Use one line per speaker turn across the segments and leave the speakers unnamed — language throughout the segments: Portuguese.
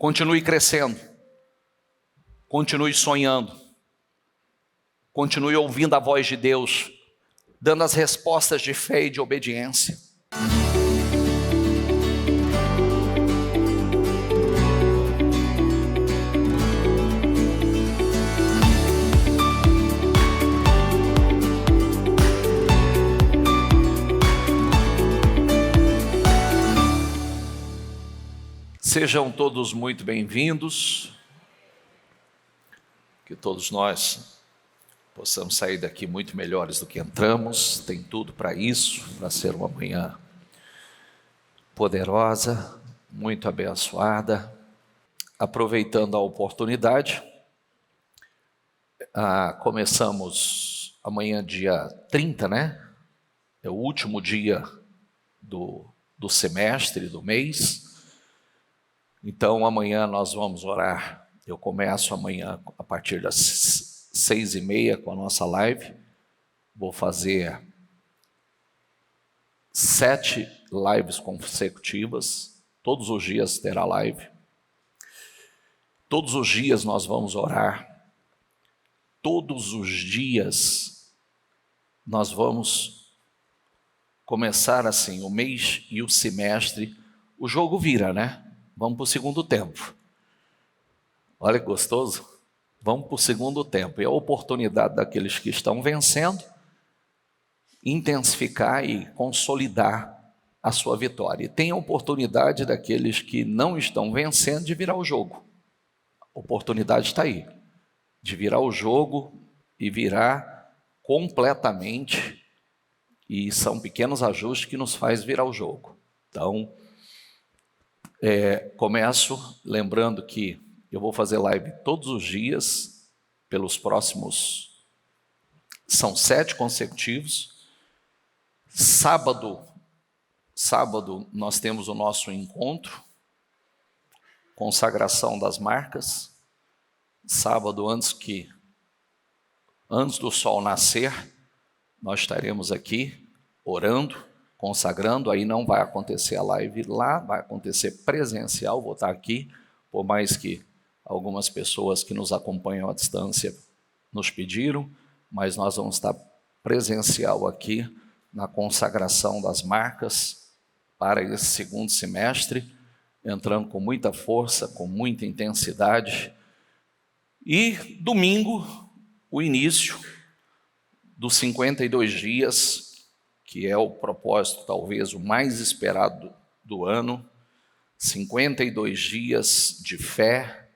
Continue crescendo, continue sonhando, continue ouvindo a voz de Deus, dando as respostas de fé e de obediência. Sejam todos muito bem-vindos, que todos nós possamos sair daqui muito melhores do que entramos. Tem tudo para isso, para ser uma manhã poderosa, muito abençoada. Aproveitando a oportunidade, começamos amanhã dia 30, né? É o último dia do semestre, do mês. Então amanhã nós vamos orar. Eu começo amanhã a partir das 6h30 com a nossa live. Vou fazer 7 lives consecutivas. Todos os dias terá live. Todos os dias nós vamos orar. Todos os dias nós vamos começar assim, o mês e o semestre. O jogo vira, né? Vamos para o segundo tempo. Olha que gostoso. Vamos para o segundo tempo. É a oportunidade daqueles que estão vencendo intensificar e consolidar a sua vitória. E tem a oportunidade daqueles que não estão vencendo de virar o jogo. A oportunidade está aí, de virar o jogo e virar completamente. E são pequenos ajustes que nos faz virar o jogo. Então, começo lembrando que eu vou fazer live todos os dias, pelos próximos, são 7 consecutivos. Sábado nós temos o nosso encontro, consagração das marcas. Sábado, antes do sol nascer, nós estaremos aqui orando, consagrando. Aí não vai acontecer a live lá, vai acontecer presencial. Vou estar aqui, por mais que algumas pessoas que nos acompanham à distância nos pediram, mas nós vamos estar presencial aqui na consagração das marcas para esse segundo semestre, entrando com muita força, com muita intensidade. E domingo, o início dos 52 dias, que é o propósito talvez o mais esperado do ano, 52 dias de fé,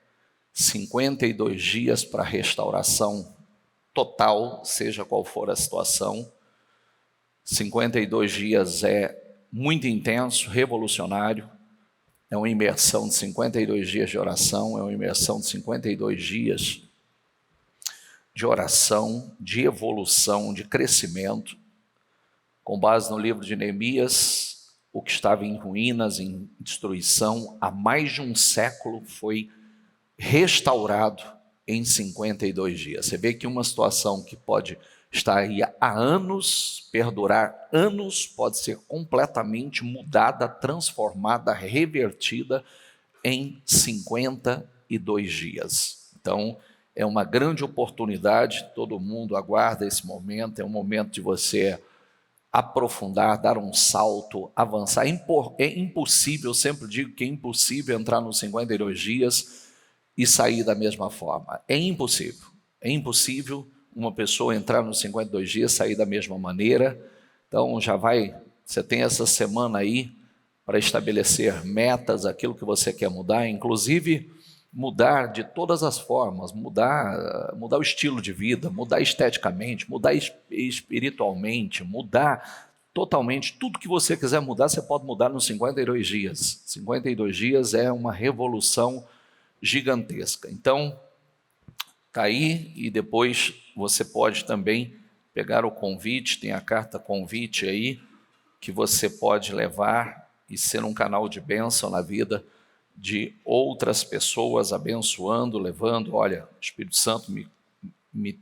52 dias para restauração total, seja qual for a situação. 52 dias é muito intenso, revolucionário, é uma imersão de 52 dias de oração, é uma imersão de 52 dias de oração, de evolução, de crescimento. Com base no livro de Neemias, o que estava em ruínas, em destruição, há mais de um século foi restaurado em 52 dias. Você vê que uma situação que pode estar aí há anos, perdurar anos, pode ser completamente mudada, transformada, revertida em 52 dias. Então, é uma grande oportunidade, todo mundo aguarda esse momento, é um momento de você aprofundar, dar um salto, avançar. É impossível, eu sempre digo que é impossível entrar nos 52 dias e sair da mesma forma. É impossível uma pessoa entrar nos 52 dias e sair da mesma maneira. Então você tem essa semana aí para estabelecer metas, aquilo que você quer mudar, inclusive mudar de todas as formas, mudar o estilo de vida, mudar esteticamente, mudar espiritualmente, mudar totalmente. Tudo que você quiser mudar, você pode mudar nos 52 dias. 52 dias é uma revolução gigantesca. Então, está aí, e depois você pode também pegar o convite, tem a carta convite aí, que você pode levar e ser um canal de bênção na vida de outras pessoas, abençoando, levando. Olha, o Espírito Santo me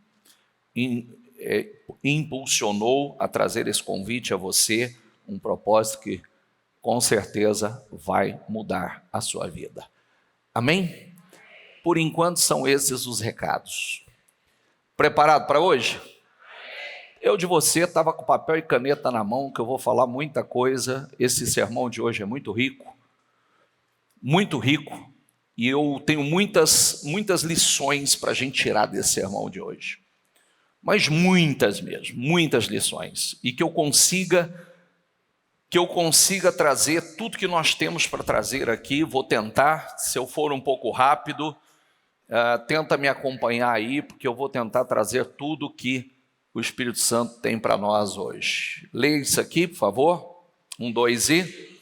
impulsionou a trazer esse convite a você, um propósito que com certeza vai mudar a sua vida. Amém? Por enquanto são esses os recados. Preparado para hoje? Eu de você estava com papel e caneta na mão, que eu vou falar muita coisa. Esse sermão de hoje é muito rico, e eu tenho muitas lições para a gente tirar desse sermão de hoje. Mas muitas mesmo, muitas lições, e que eu consiga trazer tudo que nós temos para trazer aqui. Vou tentar, se eu for um pouco rápido, tenta me acompanhar aí, porque eu vou tentar trazer tudo que o Espírito Santo tem para nós hoje. Leia isso aqui, por favor. 1, 2 e...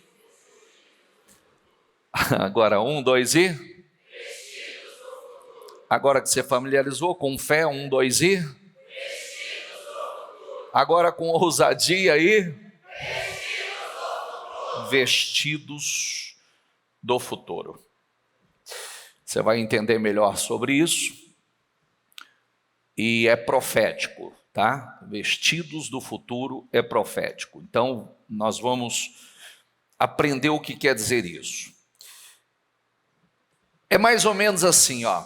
Agora, 1, 2 e... Agora que você familiarizou com fé, 1, 2 e... Agora com ousadia e... Vestidos do futuro. Você vai entender melhor sobre isso. E é profético, tá? Vestidos do futuro é profético. Então, nós vamos aprender o que quer dizer isso. É mais ou menos assim, ó.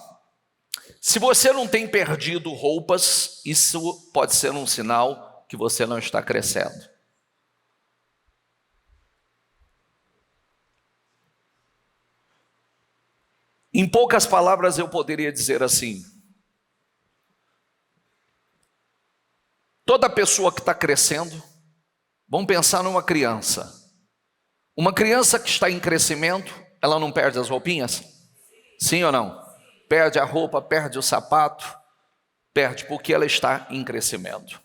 Se você não tem perdido roupas, isso pode ser um sinal que você não está crescendo. Em poucas palavras eu poderia dizer assim: toda pessoa que está crescendo, vamos pensar numa criança. Uma criança que está em crescimento, ela não perde as roupinhas? Sim ou não? Perde a roupa, perde o sapato, perde porque ela está em crescimento.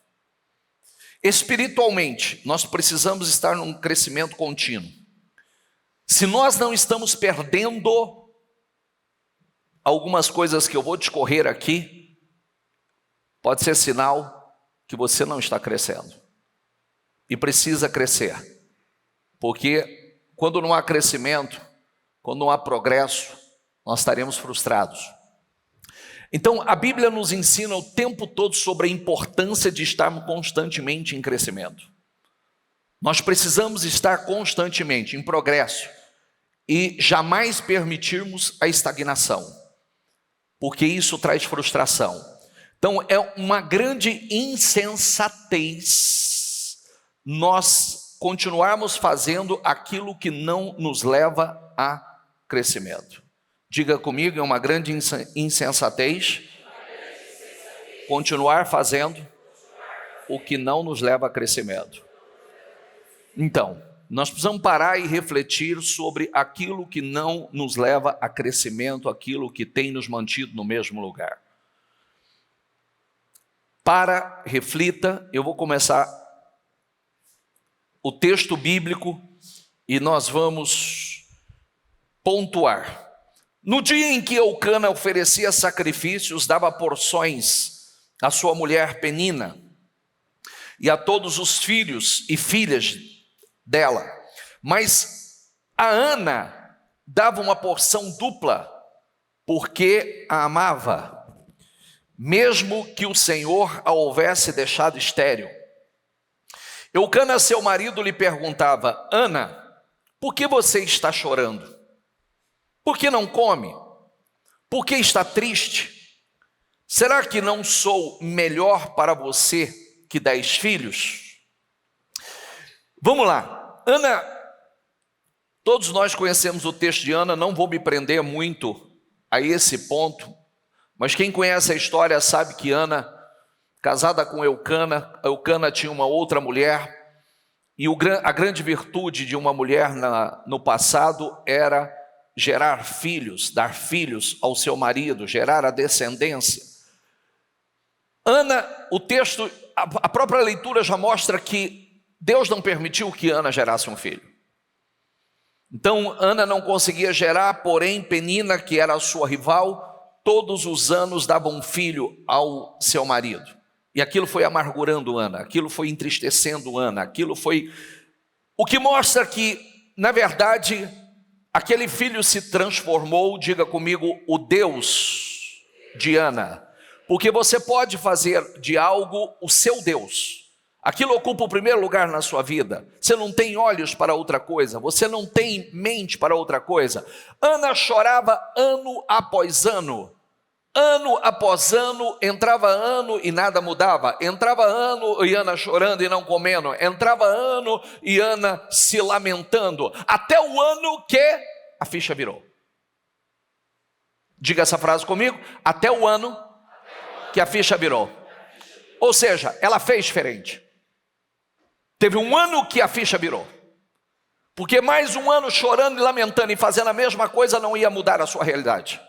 Espiritualmente, nós precisamos estar num crescimento contínuo. Se nós não estamos perdendo algumas coisas que eu vou discorrer aqui, pode ser sinal que você não está crescendo. E precisa crescer. Porque quando não há crescimento, quando não há progresso, nós estaremos frustrados. Então, a Bíblia nos ensina o tempo todo sobre a importância de estarmos constantemente em crescimento. Nós precisamos estar constantemente em progresso e jamais permitirmos a estagnação, porque isso traz frustração. Então, é uma grande insensatez nós continuarmos fazendo aquilo que não nos leva a crescimento. Diga comigo, é uma grande insensatez continuar fazendo o que não nos leva a crescimento. Então, nós precisamos parar e refletir sobre aquilo que não nos leva a crescimento, aquilo que tem nos mantido no mesmo lugar. Para, reflita, eu vou começar o texto bíblico e nós vamos pontuar. No dia em que Eucana oferecia sacrifícios, dava porções à sua mulher Penina e a todos os filhos e filhas dela. Mas a Ana dava uma porção dupla, porque a amava, mesmo que o Senhor a houvesse deixado estéril. Eucana, seu marido, lhe perguntava: Ana, por que você está chorando? Por que não come? Por que está triste? Será que não sou melhor para você que 10 filhos? Vamos lá. Ana, todos nós conhecemos o texto de Ana, não vou me prender muito a esse ponto, mas quem conhece a história sabe que Ana, casada com Eucana tinha uma outra mulher, e a grande virtude de uma mulher no passado era gerar filhos, dar filhos ao seu marido, gerar a descendência. Ana, o texto, a própria leitura já mostra que Deus não permitiu que Ana gerasse um filho. Então Ana não conseguia gerar, porém Penina, que era a sua rival, todos os anos dava um filho ao seu marido. E aquilo foi amargurando Ana, aquilo foi entristecendo Ana, aquilo foi... O que mostra que, na verdade, aquele filho se transformou, diga comigo, o Deus de Ana. Porque você pode fazer de algo o seu Deus, Aquilo ocupa o primeiro lugar na sua vida. Você não tem olhos para outra coisa, você não tem mente para outra coisa. Ana chorava ano após ano. Ano após ano, entrava ano e nada mudava. Entrava ano e Ana chorando e não comendo. Entrava ano e Ana se lamentando. Até o ano que a ficha virou. Diga essa frase comigo. Até o ano que a ficha virou. Ou seja, ela fez diferente. Teve um ano que a ficha virou. Porque mais um ano chorando e lamentando e fazendo a mesma coisa não ia mudar a sua realidade.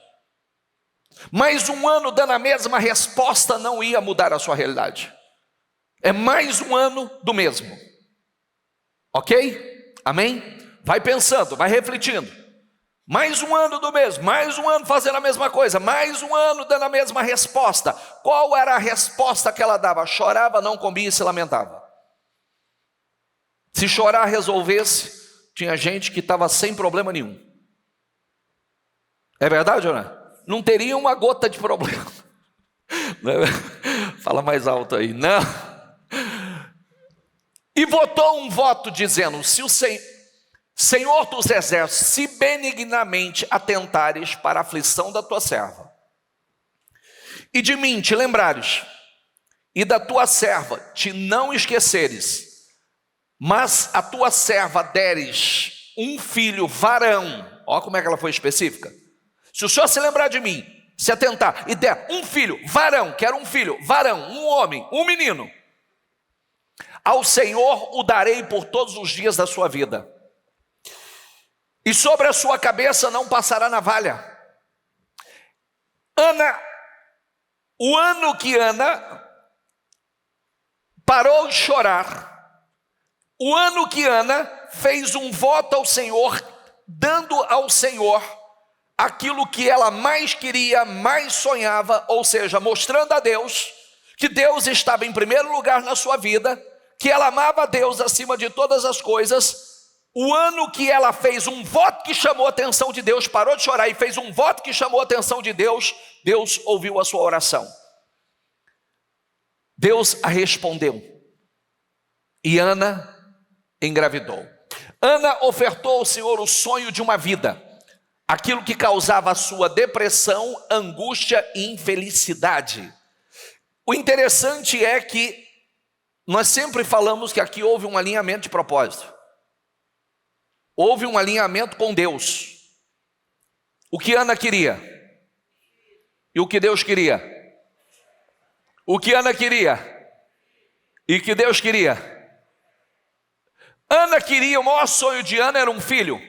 Mais um ano dando a mesma resposta não ia mudar a sua realidade. É mais um ano do mesmo. Ok? Amém? Vai pensando, vai refletindo. Mais um ano do mesmo, mais um ano fazendo a mesma coisa, mais um ano dando a mesma resposta. Qual era a resposta que ela dava? Chorava, não comia e se lamentava. Se chorar resolvesse, tinha gente que estava sem problema nenhum. É verdade ou não? Não teria uma gota de problema. Fala mais alto aí. Não. E votou um voto dizendo: se o Senhor dos exércitos, se benignamente atentares para a aflição da tua serva, e de mim te lembrares, e da tua serva te não esqueceres, mas a tua serva deres um filho varão. Olha como é que ela foi específica. Se o Senhor se lembrar de mim, se atentar e der um filho varão, quero um filho varão, um homem, um menino, ao Senhor o darei por todos os dias da sua vida, e sobre a sua cabeça não passará navalha. Ana, o ano que Ana parou de chorar, o ano que Ana fez um voto ao Senhor, dando ao Senhor aquilo que ela mais queria, mais sonhava, ou seja, mostrando a Deus que Deus estava em primeiro lugar na sua vida, que ela amava a Deus acima de todas as coisas. O ano que ela fez um voto que chamou a atenção de Deus, parou de chorar e fez um voto que chamou a atenção de Deus, Deus ouviu a sua oração. Deus a respondeu. E Ana engravidou. Ana ofertou ao Senhor o sonho de uma vida, aquilo que causava a sua depressão, angústia e infelicidade. O interessante é que nós sempre falamos que aqui houve um alinhamento de propósito. Houve um alinhamento com Deus. O que Ana queria e o que Deus queria. O que Ana queria e o que Deus queria. Ana queria, o maior sonho de Ana era um filho.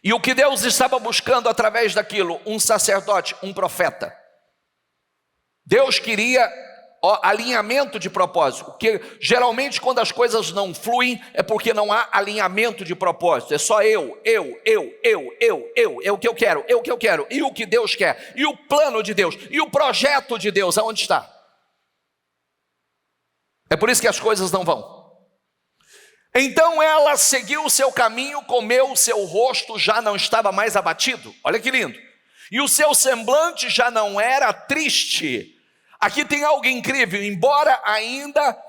E o que Deus estava buscando através daquilo? Um sacerdote, um profeta. Deus queria alinhamento de propósito, porque geralmente quando as coisas não fluem é porque não há alinhamento de propósito. É só é o que eu quero, e o que Deus quer, e o plano de Deus, e o projeto de Deus, aonde está? É por isso que as coisas não vão. Então ela seguiu o seu caminho, comeu, o seu rosto já não estava mais abatido, olha que lindo, e o seu semblante já não era triste. Aqui tem algo incrível, embora ainda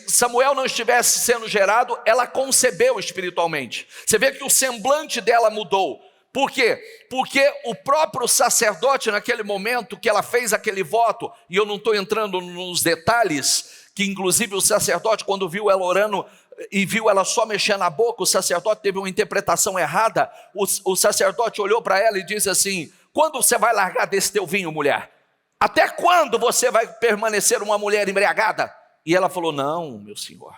Samuel não estivesse sendo gerado, ela concebeu espiritualmente. Você vê que o semblante dela mudou. Por quê? Porque o próprio sacerdote, naquele momento que ela fez aquele voto, e eu não estou entrando nos detalhes, que inclusive o sacerdote, quando viu ela orando e viu ela só mexendo a boca, o sacerdote teve uma interpretação errada. O sacerdote olhou para ela e disse assim: quando você vai largar desse teu vinho, mulher? Até quando você vai permanecer uma mulher embriagada? E ela falou: não, meu senhor,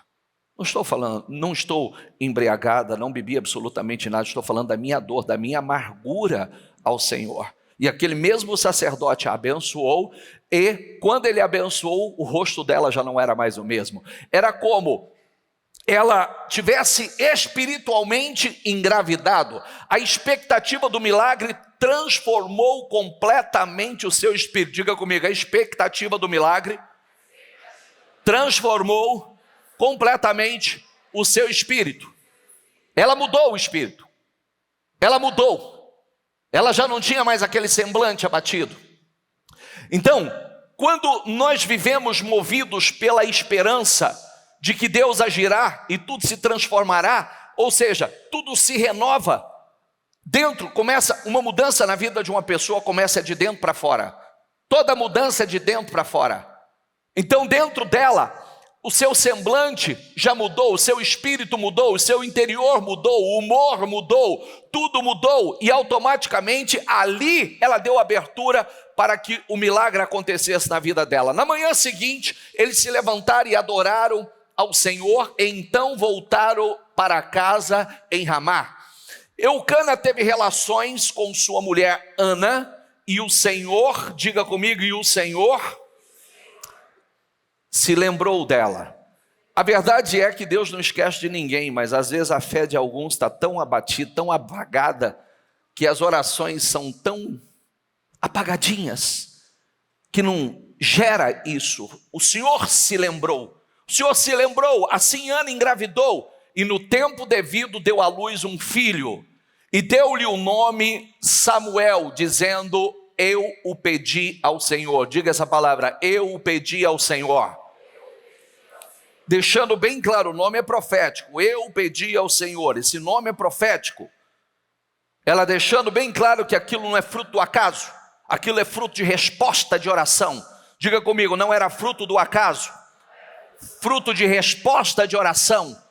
não estou embriagada, não bebi absolutamente nada, estou falando da minha dor, da minha amargura ao Senhor. E aquele mesmo sacerdote a abençoou, e quando ele abençoou, o rosto dela já não era mais o mesmo. Era como ela tivesse espiritualmente engravidado. A expectativa do milagre transformou completamente o seu espírito. Diga comigo, a expectativa do milagre transformou completamente o seu espírito. Ela mudou o espírito. Ela mudou. Ela já não tinha mais aquele semblante abatido. Então, Quando nós vivemos movidos pela esperança de que Deus agirá e tudo se transformará, ou seja, tudo se renova, dentro começa uma mudança na vida de uma pessoa, começa de dentro para fora. Toda mudança é de dentro para fora. Então dentro dela, o seu semblante já mudou, o seu espírito mudou, o seu interior mudou, o humor mudou, tudo mudou, e automaticamente ali ela deu abertura para que o milagre acontecesse na vida dela. Na manhã seguinte, eles se levantaram e adoraram ao Senhor, e então voltaram para casa em Ramá. Eucana teve relações com sua mulher Ana, e o Senhor, diga comigo, e o Senhor se lembrou dela. A verdade é que Deus não esquece de ninguém, mas às vezes a fé de alguns está tão abatida, tão apagada, que as orações são tão apagadinhas, que não gera isso. O Senhor se lembrou, assim Ana engravidou, e no tempo devido deu à luz um filho, e deu-lhe o nome Samuel, dizendo: eu o pedi ao Senhor. Diga essa palavra: eu o pedi ao Senhor. Deixando bem claro, o nome é profético, eu o pedi ao Senhor, esse nome é profético. Ela deixando bem claro que aquilo não é fruto do acaso, aquilo é fruto de resposta de oração. Diga comigo, não era fruto do acaso, fruto de resposta de oração.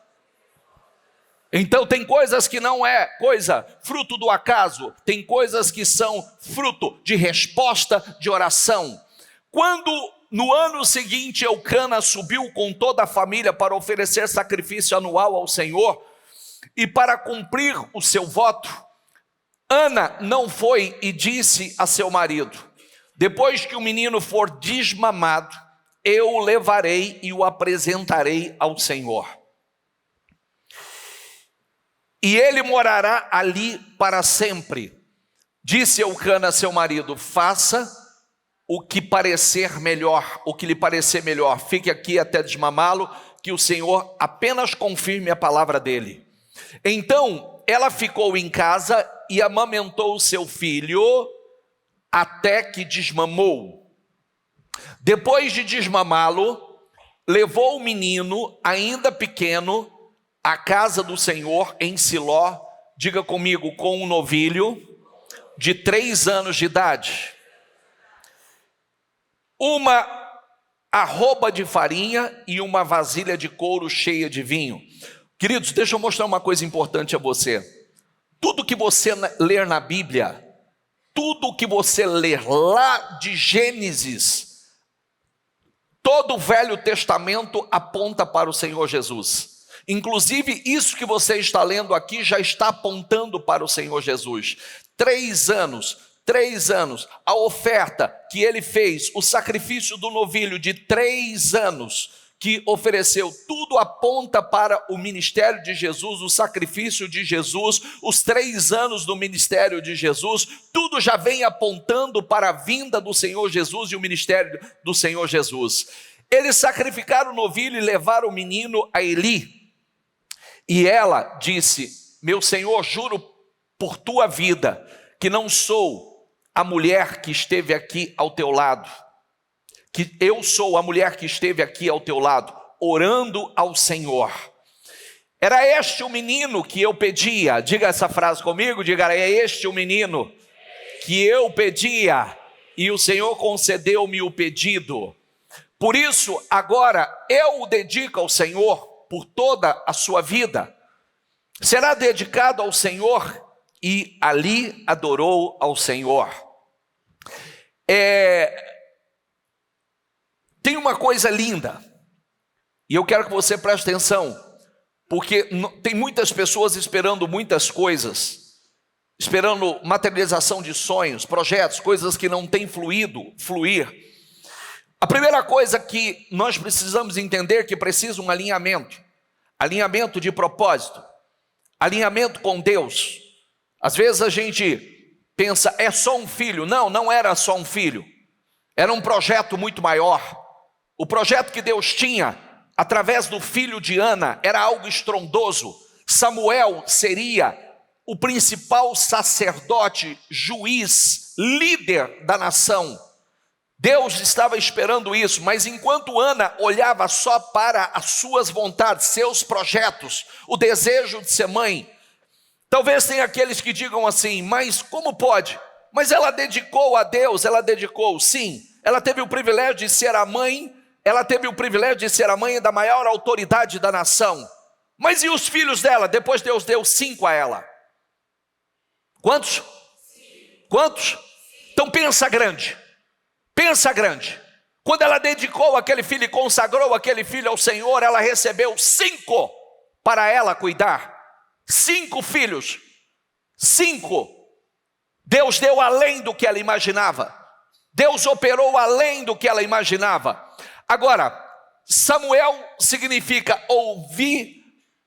Então tem coisas que não é coisa fruto do acaso, tem coisas que são fruto de resposta de oração. Quando no ano seguinte Eucana subiu com toda a família para oferecer sacrifício anual ao Senhor, e para cumprir o seu voto, Ana não foi e disse a seu marido: depois que o menino for desmamado, eu o levarei e o apresentarei ao Senhor, e ele morará ali para sempre. Disse Eucana a seu marido: faça o que parecer melhor, o que lhe parecer melhor, fique aqui até desmamá-lo, que o Senhor apenas confirme a palavra dele. Então ela ficou em casa e amamentou o seu filho até que desmamou. Depois de desmamá-lo, levou o menino, ainda pequeno, à casa do Senhor em Siló, diga comigo, com um novilho de 3 anos de idade, uma arroba de farinha e uma vasilha de couro cheia de vinho. Queridos, deixa eu mostrar uma coisa importante a você. Tudo que você ler na Bíblia, tudo que você ler lá de Gênesis, todo o Velho Testamento aponta para o Senhor Jesus. Inclusive isso que você está lendo aqui já está apontando para o Senhor Jesus. 3 anos, a oferta que ele fez, o sacrifício do novilho de 3 anos, que ofereceu, tudo aponta para o ministério de Jesus, o sacrifício de Jesus, os 3 anos do ministério de Jesus, tudo já vem apontando para a vinda do Senhor Jesus e o ministério do Senhor Jesus. Eles sacrificaram o novilho e levaram o menino a Eli, e ela disse: meu Senhor, juro por tua vida, que não sou a mulher que esteve aqui ao teu lado, que eu sou a mulher que esteve aqui ao teu lado, orando ao Senhor. Era este o menino que eu pedia. Diga essa frase comigo, diga: é este o menino que eu pedia, e o Senhor concedeu-me o pedido. Por isso, agora eu o dedico ao Senhor por toda a sua vida. Será dedicado ao Senhor, e ali adorou ao Senhor. Tem uma coisa linda, e eu quero que você preste atenção, porque tem muitas pessoas esperando muitas coisas, esperando materialização de sonhos, projetos, coisas que não têm fluir. A primeira coisa que nós precisamos entender, que precisa um alinhamento de propósito, alinhamento com Deus. Às vezes a gente pensa, é só um filho. Não, não era só um filho, era um projeto muito maior. O projeto que Deus tinha através do filho de Ana era algo estrondoso. Samuel seria o principal sacerdote, juiz, líder da nação. Deus estava esperando isso, mas enquanto Ana olhava só para as suas vontades, seus projetos, o desejo de ser mãe, talvez tenha aqueles que digam assim, mas como pode? Mas ela dedicou a Deus, sim, ela teve o privilégio de ser a mãe, da maior autoridade da nação. Mas e os filhos dela? Depois Deus deu 5 a ela. Quantos? Quantos? Então pensa grande. Quando ela dedicou aquele filho e consagrou aquele filho ao Senhor, ela recebeu 5 para ela cuidar. 5 filhos. 5. Deus deu além do que ela imaginava. Deus operou além do que ela imaginava. Agora, Samuel significa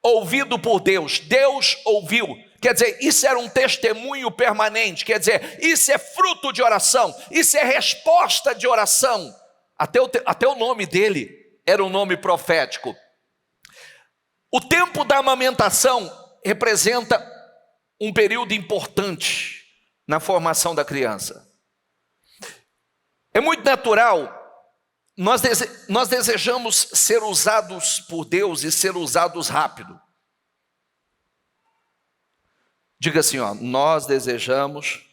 ouvido por Deus. Deus ouviu. Quer dizer, isso era um testemunho permanente. Quer dizer, isso é fruto de oração. Isso é resposta de oração. Até o nome dele era um nome profético. O tempo da amamentação representa um período importante na formação da criança. É muito natural, nós desejamos ser usados por Deus e ser usados rápido. Diga assim, nós desejamos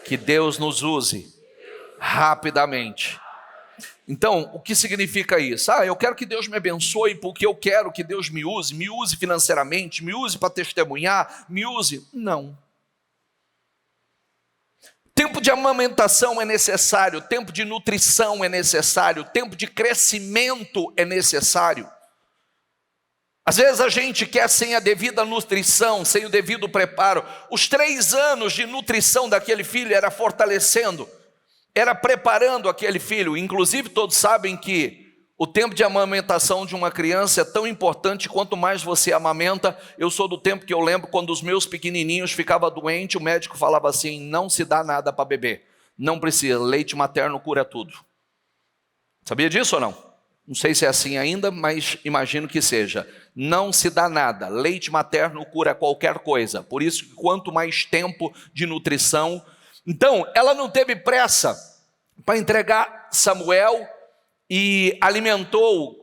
que Deus nos use rapidamente. Então, o que significa isso? Eu quero que Deus me abençoe porque eu quero que Deus me use financeiramente, me use para testemunhar, me use. Não. Tempo de amamentação é necessário, tempo de nutrição é necessário, tempo de crescimento é necessário. Às vezes a gente quer sem a devida nutrição, sem o devido preparo. Os 3 anos de nutrição daquele filho era fortalecendo, era preparando aquele filho. Inclusive todos sabem que o tempo de amamentação de uma criança é tão importante quanto mais você amamenta. Eu sou do tempo que eu lembro quando os meus pequenininhos ficavam doentes, o médico falava assim, não se dá nada para beber, não precisa, leite materno cura tudo. Sabia disso ou não? Não sei se é assim ainda, mas imagino que seja. Não se dá nada, leite materno cura qualquer coisa. Por isso, quanto mais tempo de nutrição. Então, ela não teve pressa para entregar Samuel e alimentou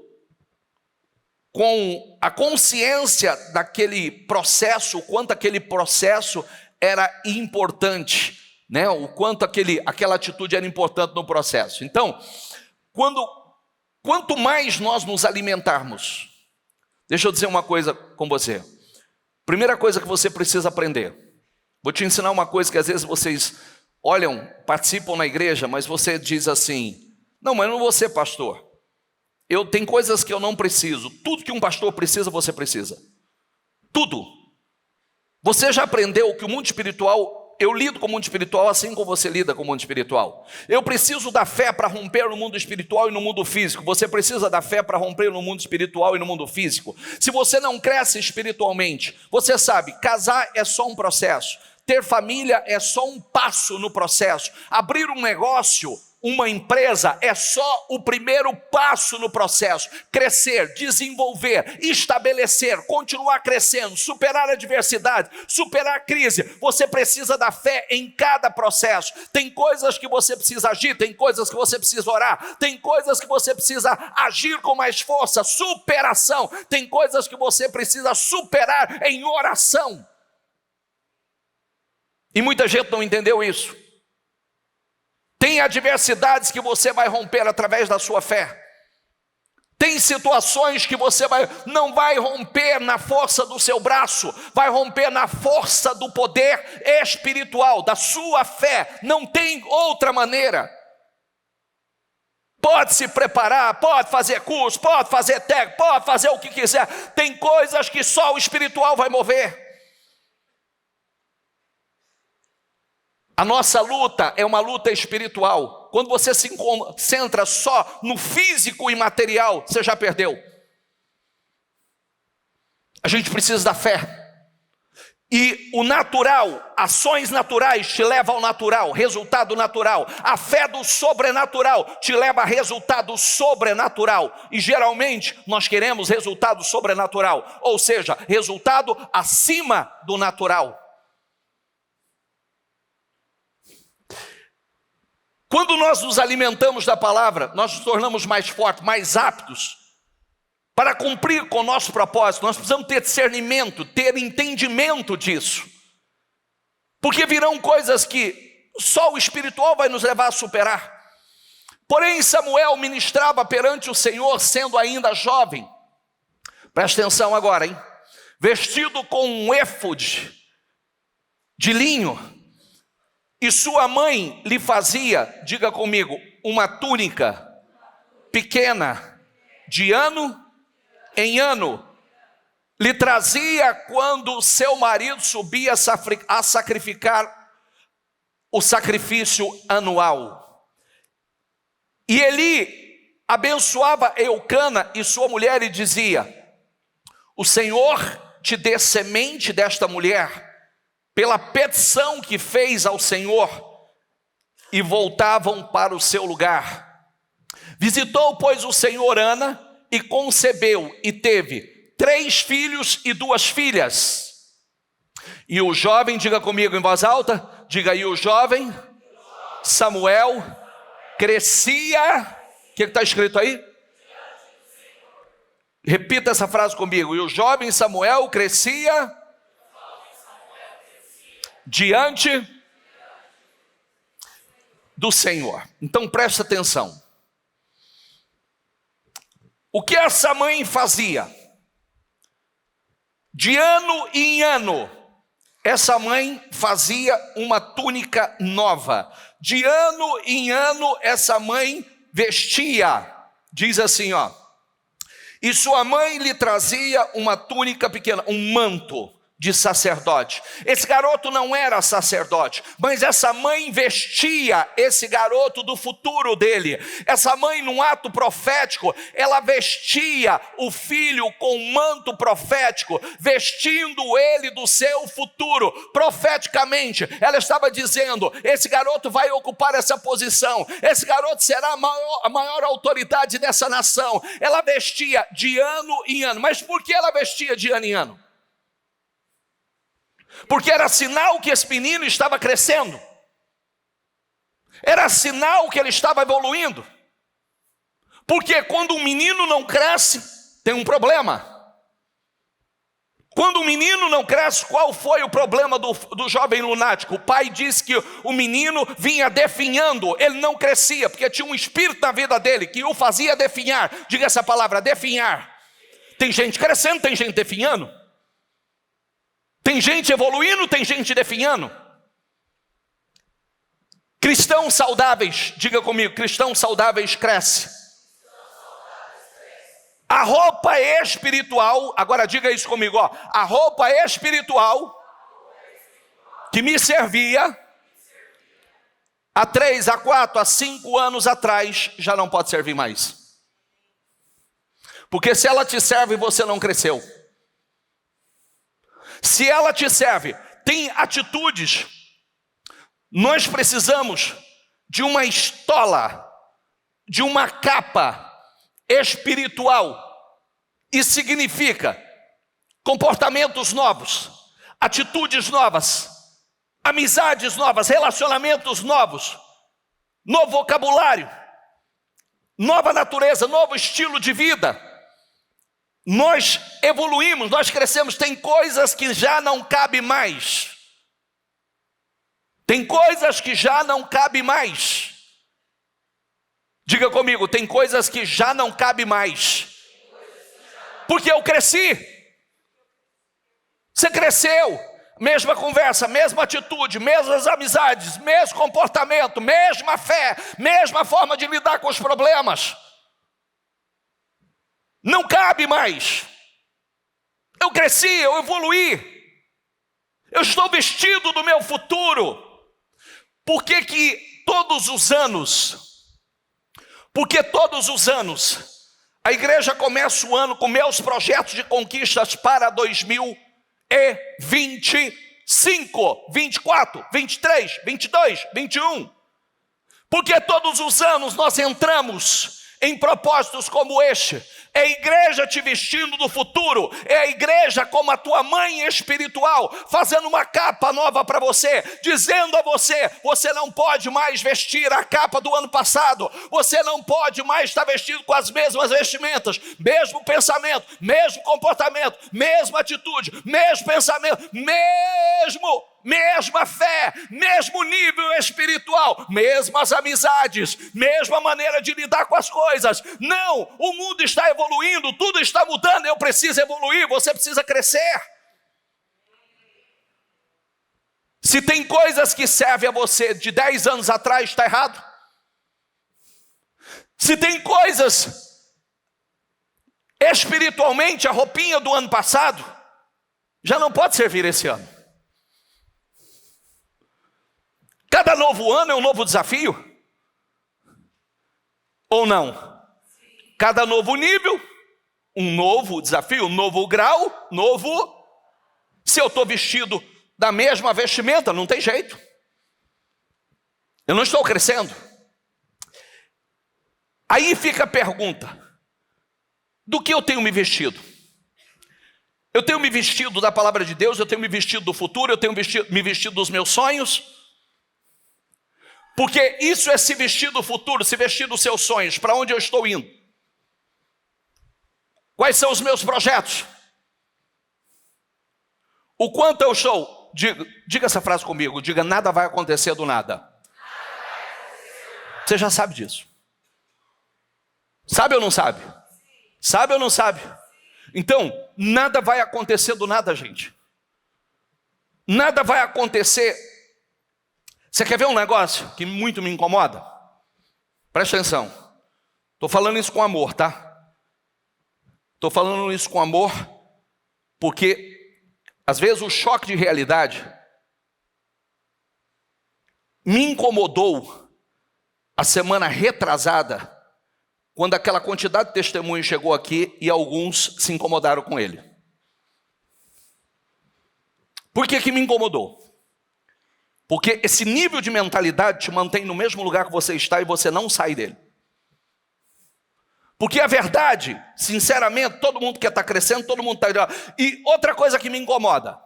com a consciência daquele processo, o quanto aquele processo era importante, né? O quanto aquela atitude era importante no processo. Então, quanto mais nós nos alimentarmos, deixa eu dizer uma coisa com você. Primeira coisa que você precisa aprender. Vou te ensinar uma coisa que às vezes vocês olham, participam na igreja, mas você diz assim, não, mas eu não vou ser pastor. Tem coisas que eu não preciso. Tudo que um pastor precisa, você precisa. Tudo. Você já aprendeu que o mundo espiritual... Eu lido com o mundo espiritual assim como você lida com o mundo espiritual. Eu preciso da fé para romper no mundo espiritual e no mundo físico. Você precisa da fé para romper no mundo espiritual e no mundo físico. Se você não cresce espiritualmente, você sabe, casar é só um processo. Ter família é só um passo no processo. Abrir um negócio, uma empresa, é só o primeiro passo no processo. Crescer, desenvolver, estabelecer, continuar crescendo, superar a adversidade, superar a crise. Você precisa da fé em cada processo. Tem coisas que você precisa agir, tem coisas que você precisa orar, tem coisas que você precisa agir com mais força, superação. Tem coisas que você precisa superar em oração. E muita gente não entendeu isso. Tem adversidades que você vai romper através da sua fé. Tem situações que você não vai romper na força do seu braço, vai romper na força do poder espiritual, da sua fé. Não tem outra maneira. Pode se preparar, pode fazer curso, pode fazer técnico, pode fazer o que quiser. Tem coisas que só o espiritual vai mover. A nossa luta é uma luta espiritual. Quando você se concentra só no físico e material, você já perdeu. A gente precisa da fé. E o natural, ações naturais te levam ao natural, resultado natural. A fé do sobrenatural te leva a resultado sobrenatural. E geralmente nós queremos resultado sobrenatural, ou seja, resultado acima do natural. Quando nós nos alimentamos da palavra, nós nos tornamos mais fortes, mais aptos para cumprir com o nosso propósito. Nós precisamos ter discernimento, ter entendimento disso. Porque virão coisas que só o espiritual vai nos levar a superar. Porém, Samuel ministrava perante o Senhor, sendo ainda jovem. Presta atenção agora, hein? Vestido com um éfode de linho. E sua mãe lhe fazia, diga comigo, uma túnica pequena, de ano em ano. Lhe trazia quando seu marido subia a sacrificar o sacrifício anual. E Eli abençoava Eucana e sua mulher e dizia: o Senhor te dê semente desta mulher, pela petição que fez ao Senhor. E voltavam para o seu lugar. Visitou, pois, o Senhor Ana, e concebeu, e teve 3 filhos e 2 filhas. E o jovem, diga comigo em voz alta, diga aí, o jovem Samuel crescia. O que está escrito aí? Repita essa frase comigo. E o jovem Samuel crescia diante do Senhor. Então presta atenção. O que essa mãe fazia? De ano em ano, essa mãe fazia uma túnica nova. De ano em ano, essa mãe vestia. Diz assim, ó. E sua mãe lhe trazia uma túnica pequena, um manto de sacerdote. Esse garoto não era sacerdote, mas essa mãe vestia esse garoto do futuro dele. Essa mãe, num ato profético, ela vestia o filho com um manto profético, vestindo ele do seu futuro. Profeticamente, ela estava dizendo: esse garoto vai ocupar essa posição, esse garoto será a maior autoridade dessa nação. Ela vestia de ano em ano. Mas por que ela vestia de ano em ano? Porque era sinal que esse menino estava crescendo. Era sinal que ele estava evoluindo. Porque quando um menino não cresce, tem um problema. Quando o menino não cresce, qual foi o problema do jovem lunático? O pai disse que o menino vinha definhando, ele não crescia, porque tinha um espírito na vida dele que o fazia definhar. Diga essa palavra, definhar. Tem gente crescendo, tem gente definhando. Tem gente evoluindo, tem gente definhando. Cristãos saudáveis, diga comigo, cristãos saudáveis cresce. A roupa espiritual, agora diga isso comigo, ó. A roupa espiritual que me servia há 3, há 4, há 5 anos atrás, já não pode servir mais. Porque se ela te serve, você não cresceu. Se ela te serve, tem atitudes. Nós precisamos de uma estola, de uma capa espiritual. Isso significa comportamentos novos, atitudes novas, amizades novas, relacionamentos novos, novo vocabulário, nova natureza, novo estilo de vida. Nós evoluímos, nós crescemos. Tem coisas que já não cabe mais. Tem coisas que já não cabe mais. Diga comigo, tem coisas que já não cabe mais. Porque eu cresci. Você cresceu. Mesma conversa, mesma atitude, mesmas amizades, mesmo comportamento, mesma fé, mesma forma de lidar com os problemas. Não cabe mais. Eu cresci, eu evoluí. Eu estou vestido do meu futuro. Por que todos os anos a igreja começa o ano com meus projetos de conquistas para 2025, 24, 23, 22, 21? Porque todos os anos nós entramos em propósitos como este. É a igreja te vestindo do futuro, é a igreja como a tua mãe espiritual, fazendo uma capa nova para você, dizendo a você, você não pode mais vestir a capa do ano passado, você não pode mais estar vestido com as mesmas vestimentas, mesmo pensamento, mesmo comportamento, mesma atitude, mesmo pensamento, mesma fé, mesmo nível espiritual, mesmas amizades, mesma maneira de lidar com as coisas. Não, o mundo está evoluindo, tudo está mudando, eu preciso evoluir, você precisa crescer. Se tem coisas que servem a você de 10 anos atrás, está errado. Se tem coisas espiritualmente, a roupinha do ano passado já não pode servir esse ano. Cada novo ano é um novo desafio? Ou não? Cada novo nível, um novo desafio, um novo grau, novo... Se eu estou vestido da mesma vestimenta, não tem jeito. Eu não estou crescendo. Aí fica a pergunta, do que eu tenho me vestido? Eu tenho me vestido da palavra de Deus, eu tenho me vestido do futuro, eu tenho me vestido dos meus sonhos? Porque isso é se vestir do futuro, se vestir dos seus sonhos. Para onde eu estou indo? Quais são os meus projetos? O quanto eu estou... Diga essa frase comigo. Diga, nada vai acontecer do nada. Você já sabe disso. Sabe ou não sabe? Sabe ou não sabe? Então, nada vai acontecer do nada, gente. Nada vai acontecer... Você quer ver um negócio que muito me incomoda? Presta atenção. Estou falando isso com amor, tá? Estou falando isso com amor porque, às vezes, o choque de realidade me incomodou a semana retrasada, quando aquela quantidade de testemunhos chegou aqui e alguns se incomodaram com ele. Por que me incomodou? Porque esse nível de mentalidade te mantém no mesmo lugar que você está e você não sai dele. Porque a verdade, sinceramente, todo mundo quer estar crescendo, todo mundo está... E outra coisa que me incomoda,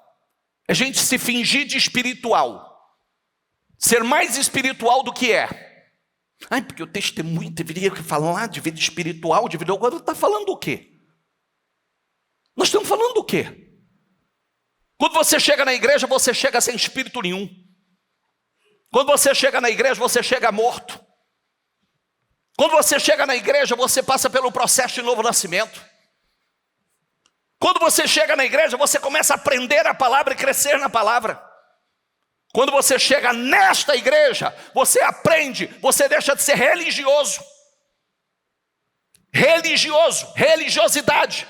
é a gente se fingir de espiritual. Ser mais espiritual do que é. Ai, porque o testemunho deveria falar de vida espiritual, de vida... Agora está falando do quê? Nós estamos falando do quê? Quando você chega na igreja, você chega sem espírito nenhum. Quando você chega na igreja, você chega morto. Quando você chega na igreja, você passa pelo processo de novo nascimento. Quando você chega na igreja, você começa a aprender a palavra e crescer na palavra. Quando você chega nesta igreja, você aprende, você deixa de ser religioso. Religiosidade,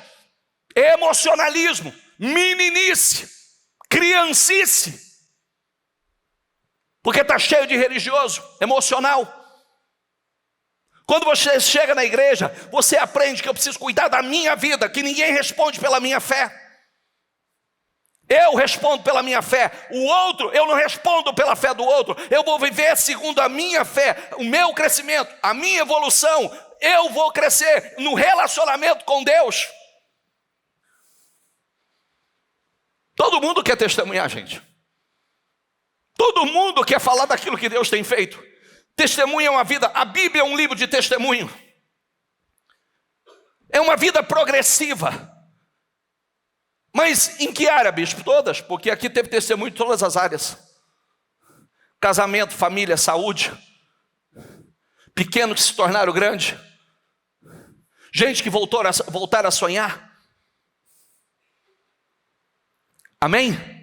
emocionalismo, meninice, criancice. Porque está cheio de religioso, emocional. Quando você chega na igreja, você aprende que eu preciso cuidar da minha vida, que ninguém responde pela minha fé. Eu respondo pela minha fé. O outro, eu não respondo pela fé do outro. Eu vou viver segundo a minha fé, o meu crescimento, a minha evolução. Eu vou crescer no relacionamento com Deus. Todo mundo quer testemunhar, gente. Todo mundo quer falar daquilo que Deus tem feito. Testemunho é uma vida, a Bíblia é um livro de testemunho. É uma vida progressiva. Mas em que área, bispo? Todas, porque aqui teve testemunho em todas as áreas. Casamento, família, saúde. Pequenos que se tornaram grandes. Gente que voltaram a sonhar. Amém?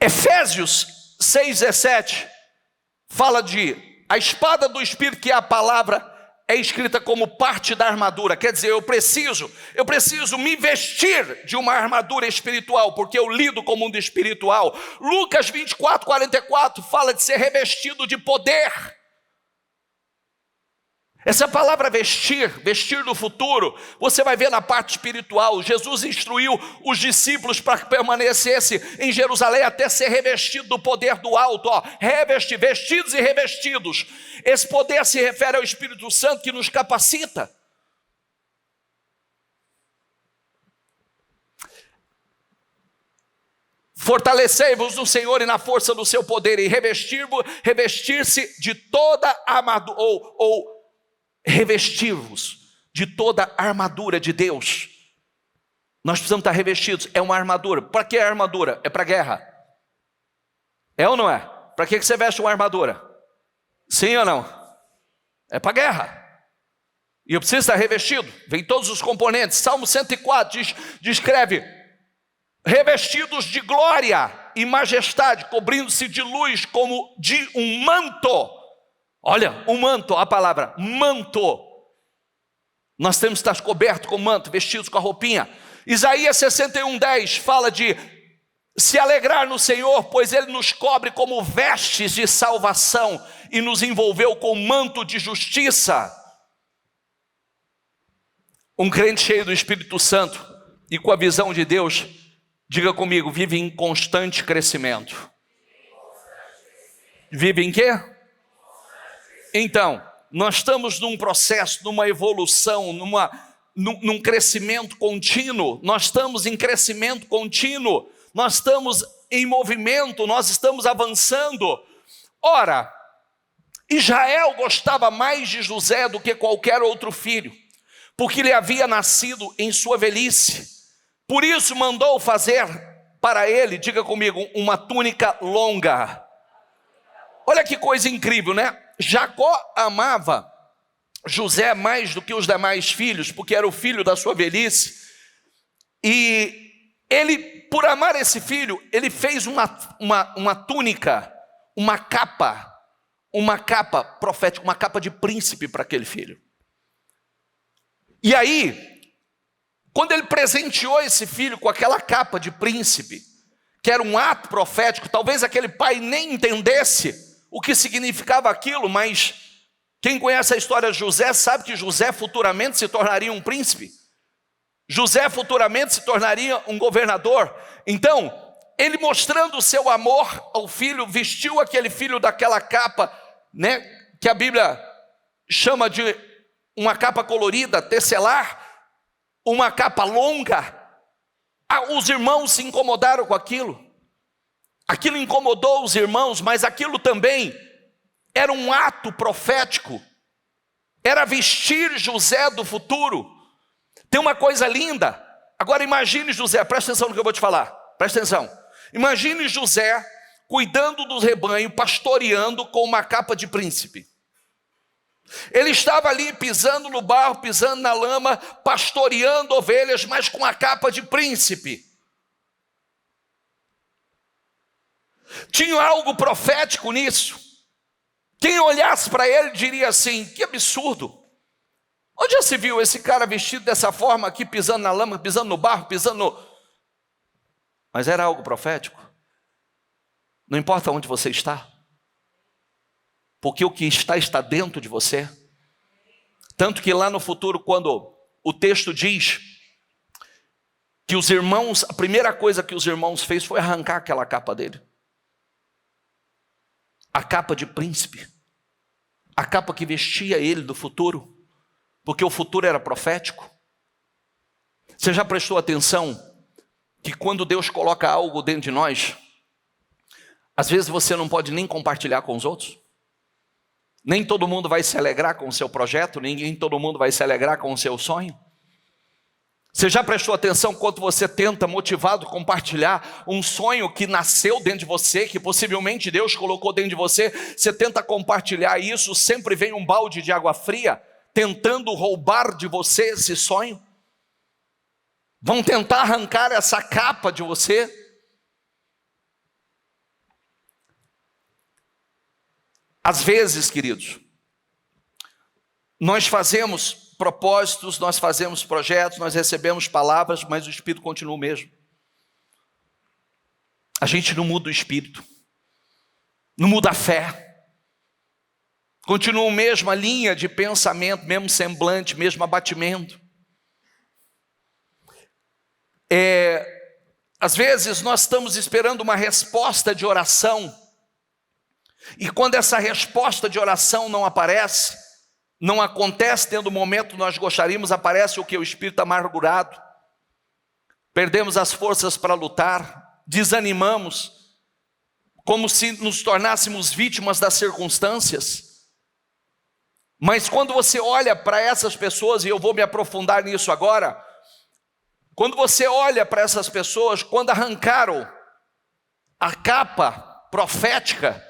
Efésios 6,17 fala de a espada do Espírito, que é a palavra, é escrita como parte da armadura. Quer dizer, eu preciso me vestir de uma armadura espiritual, porque eu lido com o mundo espiritual. Lucas 24:44 fala de ser revestido de poder. Essa palavra vestir, vestir do futuro, você vai ver na parte espiritual. Jesus instruiu os discípulos para que permanecesse em Jerusalém até ser revestido do poder do alto. Vestidos e revestidos. Esse poder se refere ao Espírito Santo que nos capacita. Fortalecei-vos no Senhor e na força do seu poder, e revestir-se de toda a armadura, revestir-vos de toda a armadura de Deus. Nós precisamos estar revestidos, é uma armadura. Para que é armadura? É para guerra. É ou não é? Para que você veste uma armadura? Sim ou não? É para guerra. E eu preciso estar revestido, vem todos os componentes. Salmo 104 descreve: revestidos de glória e majestade, cobrindo-se de luz como de um manto. Olha, um manto, a palavra manto. Nós temos que estar cobertos com manto, vestidos com a roupinha. Isaías 61:10 fala de se alegrar no Senhor, pois Ele nos cobre como vestes de salvação e nos envolveu com manto de justiça. Um crente cheio do Espírito Santo e com a visão de Deus, diga comigo, vive em constante crescimento. Vive em quê? Então, nós estamos num processo, numa evolução, num crescimento contínuo. Nós estamos em crescimento contínuo. Nós estamos em movimento, nós estamos avançando. Ora, Israel gostava mais de José do que qualquer outro filho, porque ele havia nascido em sua velhice. Por isso mandou fazer para ele, diga comigo, uma túnica longa. Olha que coisa incrível, né? Jacó amava José mais do que os demais filhos, porque era o filho da sua velhice. E ele, por amar esse filho, ele fez uma túnica, uma capa profética, uma capa de príncipe para aquele filho. E aí, quando ele presenteou esse filho com aquela capa de príncipe, que era um ato profético, talvez aquele pai nem entendesse o que significava aquilo, mas quem conhece a história de José sabe que José futuramente se tornaria um príncipe. José futuramente se tornaria um governador. Então, ele mostrando o seu amor ao filho, vestiu aquele filho daquela capa, né, que a Bíblia chama de uma capa colorida, tecelar, uma capa longa. Os irmãos se incomodaram com aquilo. Aquilo incomodou os irmãos, mas aquilo também era um ato profético. Era vestir José do futuro. Tem uma coisa linda. Agora imagine José, presta atenção no que eu vou te falar. Presta atenção. Imagine José cuidando do rebanho, pastoreando com uma capa de príncipe. Ele estava ali pisando no barro, pisando na lama, pastoreando ovelhas, mas com a capa de príncipe. Tinha algo profético nisso. Quem olhasse para ele diria assim: que absurdo. Onde já se viu esse cara vestido dessa forma aqui, pisando na lama, pisando no barro, pisando no... Mas era algo profético. Não importa onde você está, porque o que está dentro de você. Tanto que lá no futuro, quando o texto diz que os irmãos, a primeira coisa que os irmãos fez foi arrancar aquela capa dele. A capa de príncipe, a capa que vestia ele do futuro, porque o futuro era profético. Você já prestou atenção que quando Deus coloca algo dentro de nós, às vezes você não pode nem compartilhar com os outros? Nem todo mundo vai se alegrar com o seu projeto, nem todo mundo vai se alegrar com o seu sonho. Você já prestou atenção quando você tenta, motivado, compartilhar um sonho que nasceu dentro de você, que possivelmente Deus colocou dentro de você, você tenta compartilhar isso, sempre vem um balde de água fria, tentando roubar de você esse sonho? Vão tentar arrancar essa capa de você? Às vezes, queridos, nós fazemos propósitos, nós fazemos projetos, nós recebemos palavras, mas o Espírito continua o mesmo. A gente não muda o Espírito, não muda a fé. continuam mesma linha de pensamento, mesmo semblante, mesmo abatimento. Às vezes nós estamos esperando uma resposta de oração, e quando essa resposta de oração não aparece, não acontece dentro do momento que nós gostaríamos, aparece o que? O espírito amargurado. Perdemos as forças para lutar, desanimamos, como se nos tornássemos vítimas das circunstâncias. Mas quando você olha para essas pessoas, e eu vou me aprofundar nisso agora, quando você olha para essas pessoas, quando arrancaram a capa profética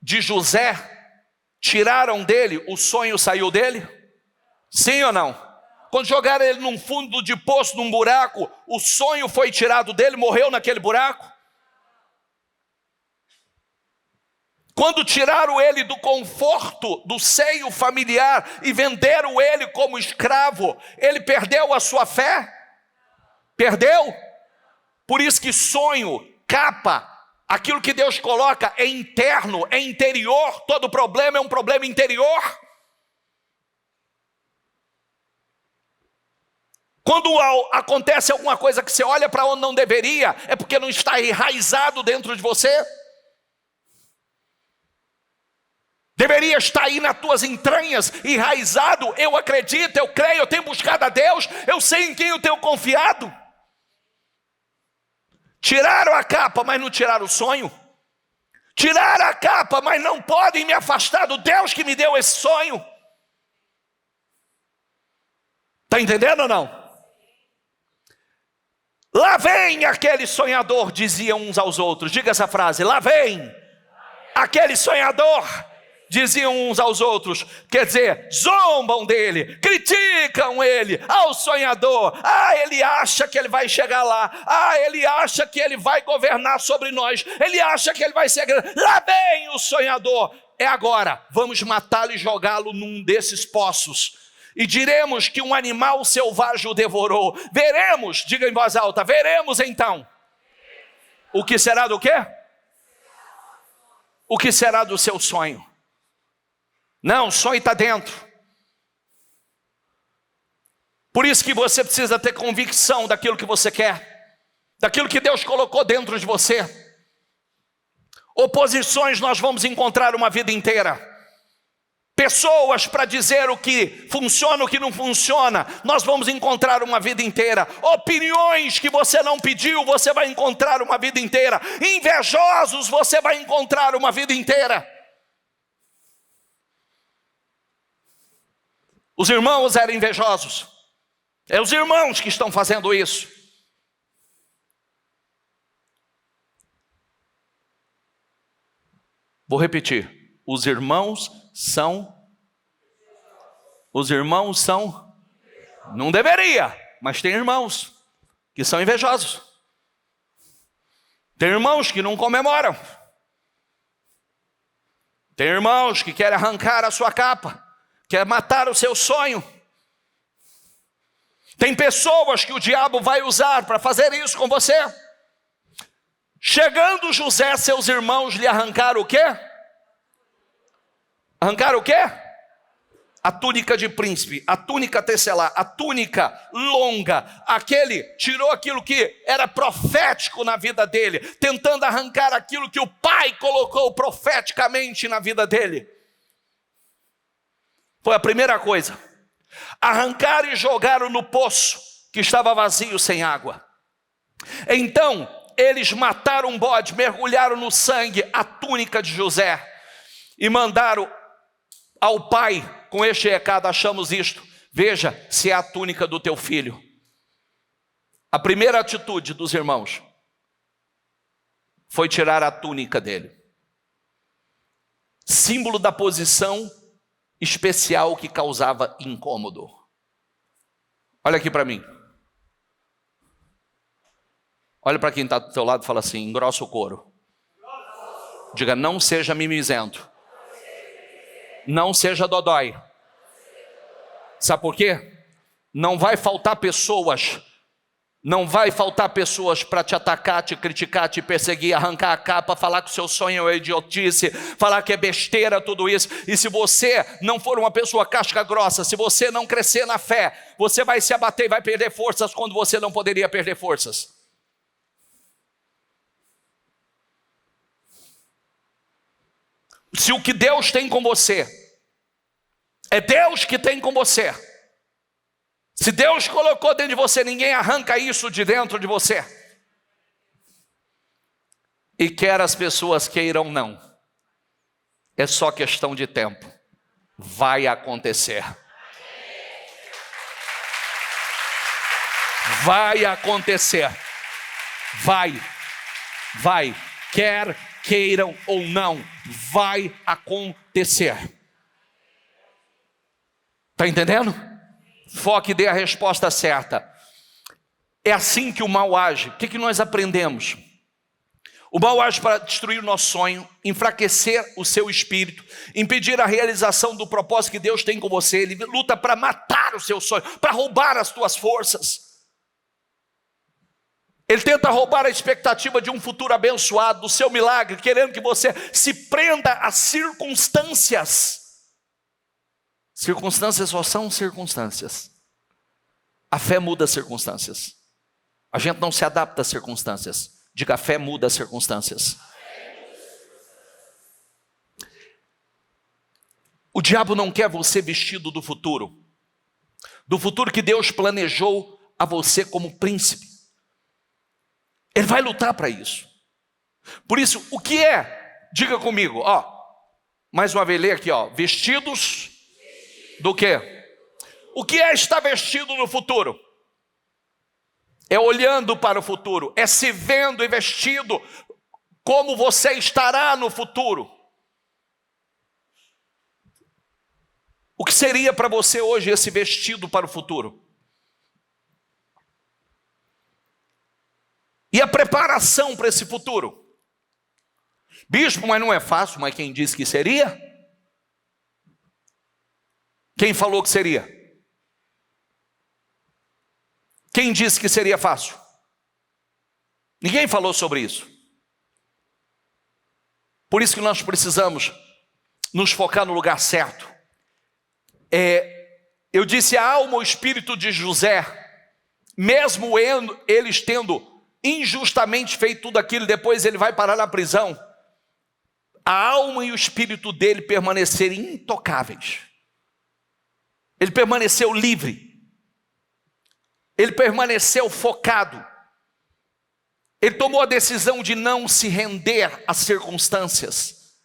de José, tiraram dele, o sonho saiu dele? Sim ou não? Quando jogaram ele num fundo de poço, num buraco, o sonho foi tirado dele, morreu naquele buraco? Quando tiraram ele do conforto do seio familiar e venderam ele como escravo, ele perdeu a sua fé? Perdeu? Por isso que sonho, capa, aquilo que Deus coloca é interno, é interior, todo problema é um problema interior. Quando acontece alguma coisa que você olha para onde não deveria, é porque não está enraizado dentro de você. Deveria estar aí nas tuas entranhas, enraizado. Eu acredito, eu creio, eu tenho buscado a Deus, eu sei em quem eu tenho confiado. Tiraram a capa, mas não tiraram o sonho. Tiraram a capa, mas não podem me afastar do Deus que me deu esse sonho. Está entendendo ou não? Lá vem aquele sonhador, diziam uns aos outros. Diga essa frase, lá vem aquele sonhador, diziam uns aos outros. Quer dizer, zombam dele, criticam ele, ao sonhador. Ele acha que ele vai chegar lá. Ele acha que ele vai governar sobre nós. Ele acha que ele vai ser grande. Lá vem o sonhador. É agora, vamos matá-lo e jogá-lo num desses poços. E diremos que um animal selvagem o devorou. Veremos, diga em voz alta, veremos então. O que será do quê? O que será do seu sonho? Não, o sonho está dentro. Por isso que você precisa ter convicção daquilo que você quer, daquilo que Deus colocou dentro de você. Oposições nós vamos encontrar uma vida inteira. Pessoas para dizer o que funciona, o que não funciona, nós vamos encontrar uma vida inteira. Opiniões que você não pediu, você vai encontrar uma vida inteira. Invejosos, você vai encontrar uma vida inteira. Os irmãos eram invejosos. É os irmãos que estão fazendo isso. Vou repetir. Os irmãos são... Não deveria, mas tem irmãos que são invejosos. Tem irmãos que não comemoram. Tem irmãos que querem arrancar a sua capa, quer matar o seu sonho. Tem pessoas que o diabo vai usar para fazer isso com você. Chegando José, seus irmãos lhe arrancaram o quê? Arrancaram o quê? A túnica de príncipe, a túnica tecelá, a túnica longa. Tirou aquilo que era profético na vida dele, tentando arrancar aquilo que o pai colocou profeticamente na vida dele. Foi a primeira coisa. Arrancaram e jogaram no poço que estava vazio, sem água. Então eles mataram um bode, mergulharam no sangue a túnica de José e mandaram ao pai com este recado: achamos isto, veja se é a túnica do teu filho. A primeira atitude dos irmãos foi tirar a túnica dele, símbolo da posição especial que causava incômodo. Olha aqui para mim, olha para quem está do teu lado e fala assim, engrossa o couro. Diga, não seja mimizento. Não seja dodói. Sabe por quê? Não vai faltar pessoas Não vai faltar pessoas para te atacar, te criticar, te perseguir, arrancar a capa, falar que o seu sonho é idiotice, falar que é besteira tudo isso. E se você não for uma pessoa casca grossa, se você não crescer na fé, você vai se abater e vai perder forças quando você não poderia perder forças. Se o que Deus tem com você, é Deus que tem com você. Se Deus colocou dentro de você, ninguém arranca isso de dentro de você. E quer as pessoas queiram ou não, é só questão de tempo. Vai acontecer. Vai acontecer. Vai. Quer queiram ou não, vai acontecer. Está entendendo? Foque e dê a resposta certa. É assim que o mal age. O que nós aprendemos? O mal age para destruir o nosso sonho, enfraquecer o seu espírito, impedir a realização do propósito que Deus tem com você. Ele luta para matar o seu sonho, para roubar as tuas forças. Ele tenta roubar a expectativa de um futuro abençoado, do seu milagre, querendo que você se prenda às circunstâncias. Circunstâncias só são circunstâncias. A fé muda as circunstâncias. A gente não se adapta às circunstâncias. Diga, a fé muda as circunstâncias. O diabo não quer você vestido do futuro que Deus planejou a você como príncipe. Ele vai lutar para isso. Por isso, o que é? Diga comigo, mais uma vez, lê aqui, vestidos do quê? O que é estar vestido no futuro? É olhando para o futuro, é se vendo e vestido como você estará no futuro. O que seria para você hoje esse vestido para o futuro? E a preparação para esse futuro? Bispo, mas não é fácil, mas quem disse que seria? Quem falou que seria? Quem disse que seria fácil? Ninguém falou sobre isso. Por isso que nós precisamos nos focar no lugar certo. Eu disse, a alma, o espírito de José, mesmo eles tendo injustamente feito tudo aquilo, depois ele vai parar na prisão, a alma e o espírito dele permaneceram intocáveis. Ele permaneceu livre. Ele permaneceu focado. Ele tomou a decisão de não se render às circunstâncias.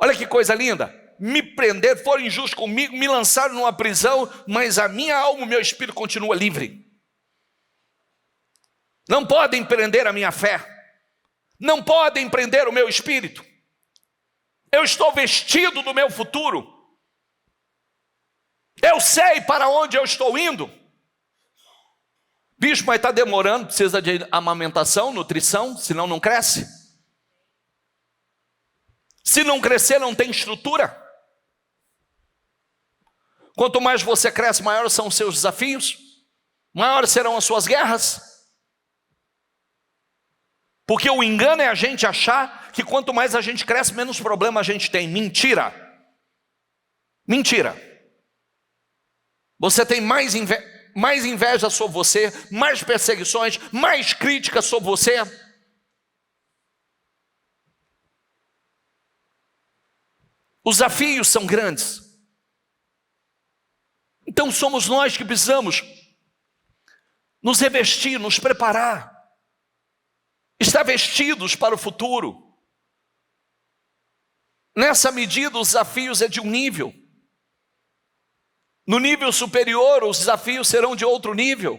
Olha que coisa linda. Me prender, foram injustos comigo, me lançaram numa prisão, mas a minha alma, o meu espírito continua livre. Não podem prender a minha fé. Não podem prender o meu espírito. Eu estou vestido do meu futuro. Eu sei para onde eu estou indo. Bicho, mas está demorando, precisa de amamentação, nutrição, senão não cresce. Se não crescer, não tem estrutura. Quanto mais você cresce, maiores são os seus desafios, maiores serão as suas guerras. Porque o engano é a gente achar que quanto mais a gente cresce, menos problema a gente tem. Mentira. Mentira. Você tem mais inveja sobre você, mais perseguições, mais críticas sobre você. Os desafios são grandes. Então somos nós que precisamos nos revestir, nos preparar, estar vestidos para o futuro. Nessa medida, os desafios é de um nível. No nível superior, os desafios serão de outro nível.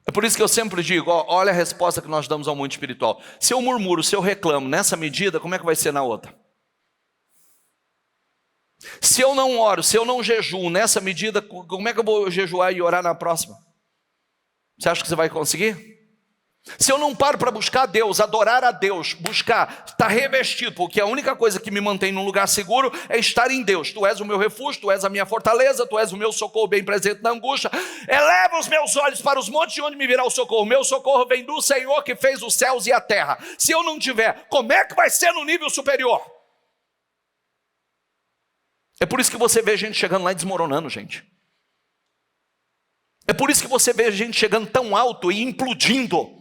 É por isso que eu sempre digo, olha a resposta que nós damos ao mundo espiritual. Se eu murmuro, se eu reclamo nessa medida, como é que vai ser na outra? Se eu não oro, se eu não jejuo nessa medida, como é que eu vou jejuar e orar na próxima? Você acha que você vai conseguir? Se eu não paro para buscar a Deus, adorar a Deus, buscar, estar revestido, porque a única coisa que me mantém num lugar seguro é estar em Deus. Tu és o meu refúgio, tu és a minha fortaleza, tu és o meu socorro bem presente na angústia. Eleva os meus olhos para os montes, de onde me virá o socorro. Meu socorro vem do Senhor que fez os céus e a terra. Se eu não tiver, como é que vai ser no nível superior? É por isso que você vê gente chegando lá e desmoronando, gente. É por isso que você vê gente chegando tão alto e implodindo.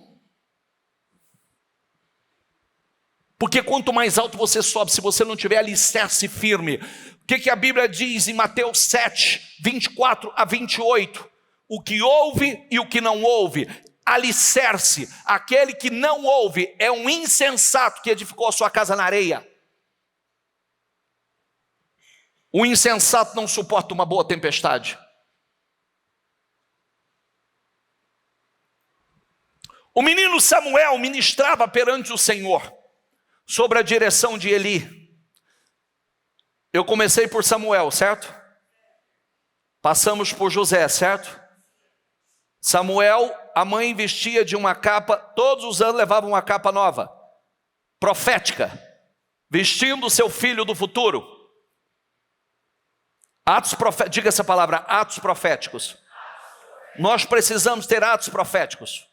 Porque quanto mais alto você sobe, se você não tiver alicerce firme, o que a Bíblia diz em Mateus 7, 24 a 28? O que ouve e o que não ouve, alicerce. Aquele que não ouve é um insensato que edificou a sua casa na areia. O insensato não suporta uma boa tempestade. O menino Samuel ministrava perante o Senhor, sobre a direção de Eli. Eu comecei por Samuel, certo? Passamos por José, certo? Samuel, a mãe vestia de uma capa, todos os anos levava uma capa nova, profética, vestindo seu filho do futuro. Atos proféticos, diga essa palavra, atos proféticos. Nós precisamos ter atos proféticos.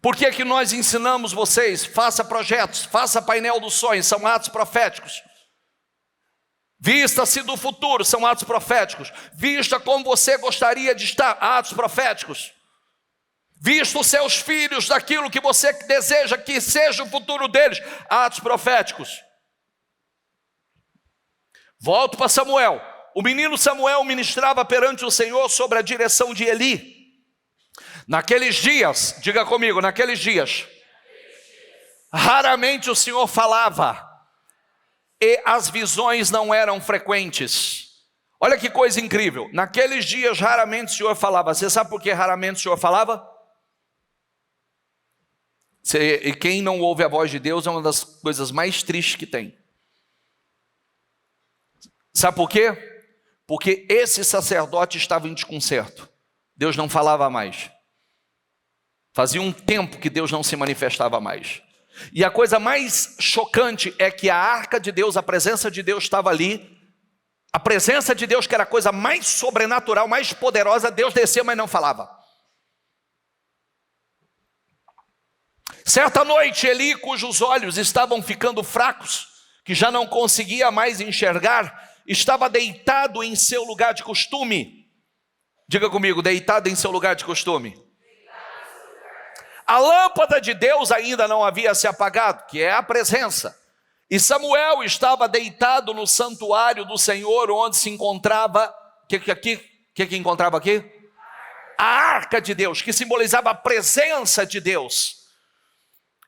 Por que que nós ensinamos vocês? Faça projetos, faça painel dos sonhos, são atos proféticos. Vista-se do futuro, são atos proféticos. Vista como você gostaria de estar, atos proféticos. Vista os seus filhos daquilo que você deseja que seja o futuro deles, atos proféticos. Volto para Samuel. O menino Samuel ministrava perante o Senhor sobre a direção de Eli. Naqueles dias, diga comigo, naqueles dias, raramente o Senhor falava, e as visões não eram frequentes. Olha que coisa incrível, naqueles dias raramente o Senhor falava. Você sabe por que raramente o Senhor falava? E quem não ouve a voz de Deus é uma das coisas mais tristes que tem. Sabe por quê? Porque esse sacerdote estava em desconcerto. Deus não falava mais. Fazia um tempo que Deus não se manifestava mais. E a coisa mais chocante é que a arca de Deus, a presença de Deus estava ali. A presença de Deus, que era a coisa mais sobrenatural, mais poderosa, Deus desceu, mas não falava. Certa noite, Eli, cujos olhos estavam ficando fracos, que já não conseguia mais enxergar, estava deitado em seu lugar de costume. Diga comigo, deitado em seu lugar de costume. A lâmpada de Deus ainda não havia se apagado, que é a presença. E Samuel estava deitado no santuário do Senhor, onde se encontrava, o que encontrava aqui? A arca de Deus, que simbolizava a presença de Deus.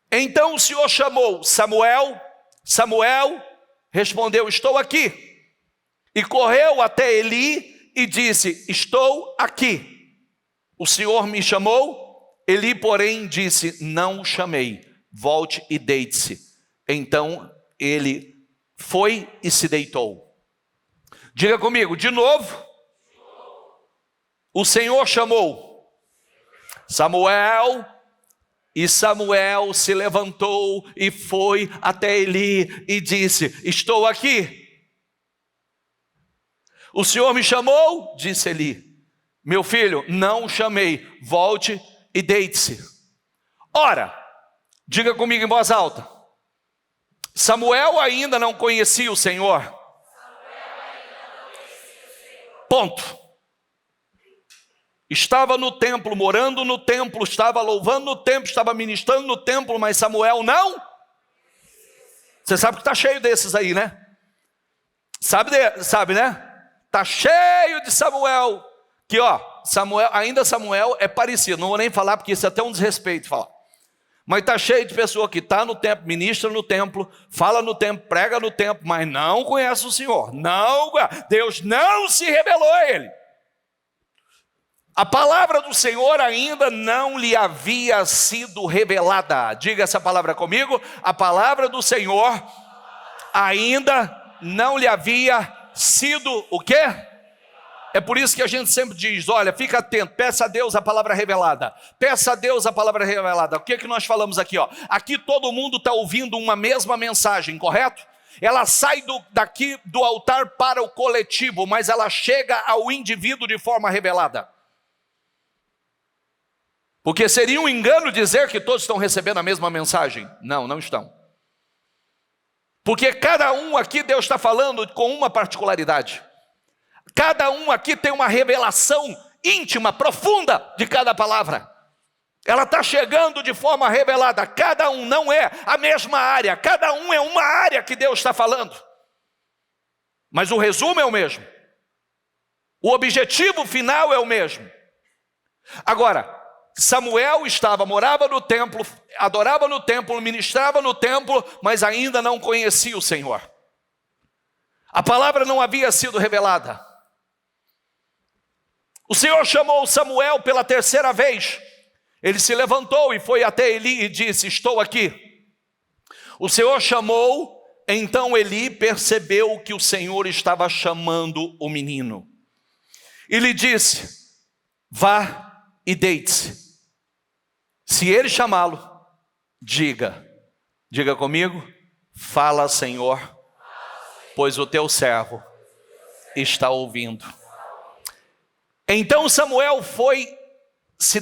Então o Senhor chamou Samuel, Samuel respondeu, estou aqui. E correu até Eli e disse, estou aqui. O Senhor me chamou. Eli, porém, disse, não o chamei, volte e deite-se. Então ele foi e se deitou. Diga comigo, de novo. O Senhor chamou Samuel, e Samuel se levantou e foi até Eli e disse, estou aqui. O Senhor me chamou, disse Eli, meu filho, não o chamei, volte e deite-se. Ora, diga comigo em voz alta, Samuel ainda não conhecia o Senhor. Ponto. Estava no templo, morando no templo, estava louvando no templo, estava ministrando no templo, mas Samuel não. Você sabe que está cheio desses aí, né? Sabe, né? Está cheio de Samuel. Que Samuel é parecido, não vou nem falar porque isso é até um desrespeito falar. Mas está cheio de pessoa que está no templo, ministra no templo, fala no templo, prega no templo, mas não conhece o Senhor. Não, Deus não se revelou a ele. A palavra do Senhor ainda não lhe havia sido revelada. Diga essa palavra comigo. A palavra do Senhor ainda não lhe havia sido o quê? É por isso que a gente sempre diz, olha, fica atento, peça a Deus a palavra revelada. Peça a Deus a palavra revelada. O que é que nós falamos aqui? Aqui todo mundo está ouvindo uma mesma mensagem, correto? Ela sai daqui do altar para o coletivo, mas ela chega ao indivíduo de forma revelada. Porque seria um engano dizer que todos estão recebendo a mesma mensagem. Não, não estão. Porque cada um aqui Deus está falando com uma particularidade. Cada um aqui tem uma revelação íntima, profunda de cada palavra. Ela está chegando de forma revelada. Cada um não é a mesma área. Cada um é uma área que Deus está falando. Mas o resumo é o mesmo. O objetivo final é o mesmo. Agora, Samuel morava no templo, adorava no templo, ministrava no templo, mas ainda não conhecia o Senhor. A palavra não havia sido revelada. O Senhor chamou Samuel pela terceira vez. Ele se levantou e foi até Eli e disse, estou aqui. O Senhor chamou, então Eli percebeu que o Senhor estava chamando o menino. E lhe disse, vá e deite-se. Se ele chamá-lo, diga comigo, fala Senhor, pois o teu servo está ouvindo. Então Samuel se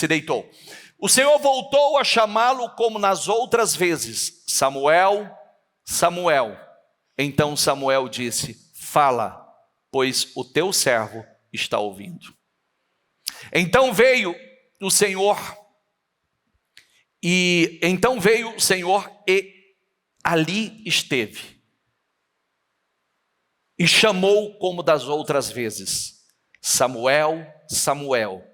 deitou. O Senhor voltou a chamá-lo como nas outras vezes. Samuel, Samuel. Então Samuel disse, fala, pois o teu servo está ouvindo. Então veio o Senhor e ali esteve. E chamou como das outras vezes, Samuel, Samuel.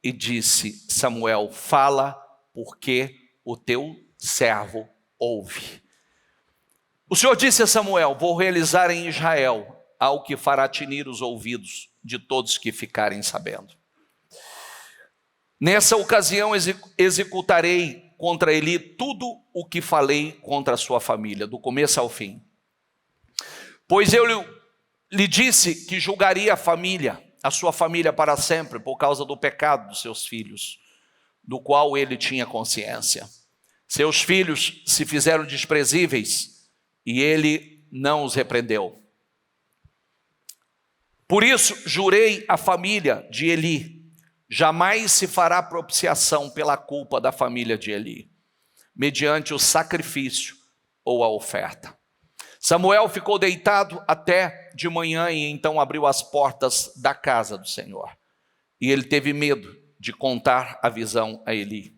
E disse, Samuel, fala, porque o teu servo ouve. O Senhor disse a Samuel, vou realizar em Israel algo que fará tinir os ouvidos de todos que ficarem sabendo. Nessa ocasião executarei contra Eli tudo o que falei contra a sua família, do começo ao fim. Pois eu lhe disse que julgaria a sua família para sempre, por causa do pecado dos seus filhos, do qual ele tinha consciência. Seus filhos se fizeram desprezíveis e ele não os repreendeu. Por isso jurei à família de Eli, jamais se fará propiciação pela culpa da família de Eli, mediante o sacrifício ou a oferta. Samuel ficou deitado até de manhã e então abriu as portas da casa do Senhor. E ele teve medo de contar a visão a Eli.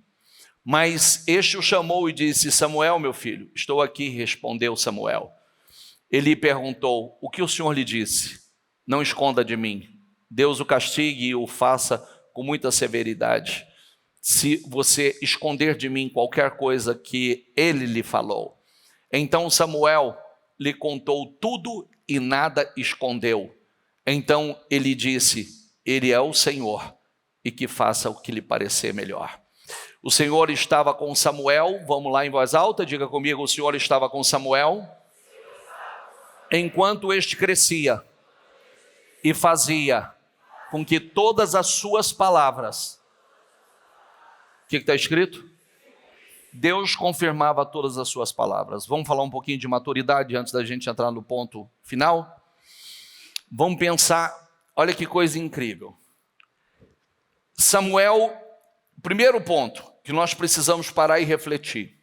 Mas este o chamou e disse, Samuel, meu filho, estou aqui, respondeu Samuel. Eli perguntou, o que o Senhor lhe disse? Não esconda de mim. Deus o castigue e o faça com muita severidade, se você esconder de mim qualquer coisa que ele lhe falou. Então Samuel lhe contou tudo e nada escondeu. Então ele disse, ele é o Senhor, e que faça o que lhe parecer melhor. O Senhor estava com Samuel, vamos lá em voz alta, diga comigo, o Senhor estava com Samuel, enquanto este crescia, e fazia com que todas as suas palavras, o que está escrito? Deus confirmava todas as suas palavras. Vamos falar um pouquinho de maturidade antes da gente entrar no ponto final? Vamos pensar, olha que coisa incrível. Samuel, primeiro ponto que nós precisamos parar e refletir.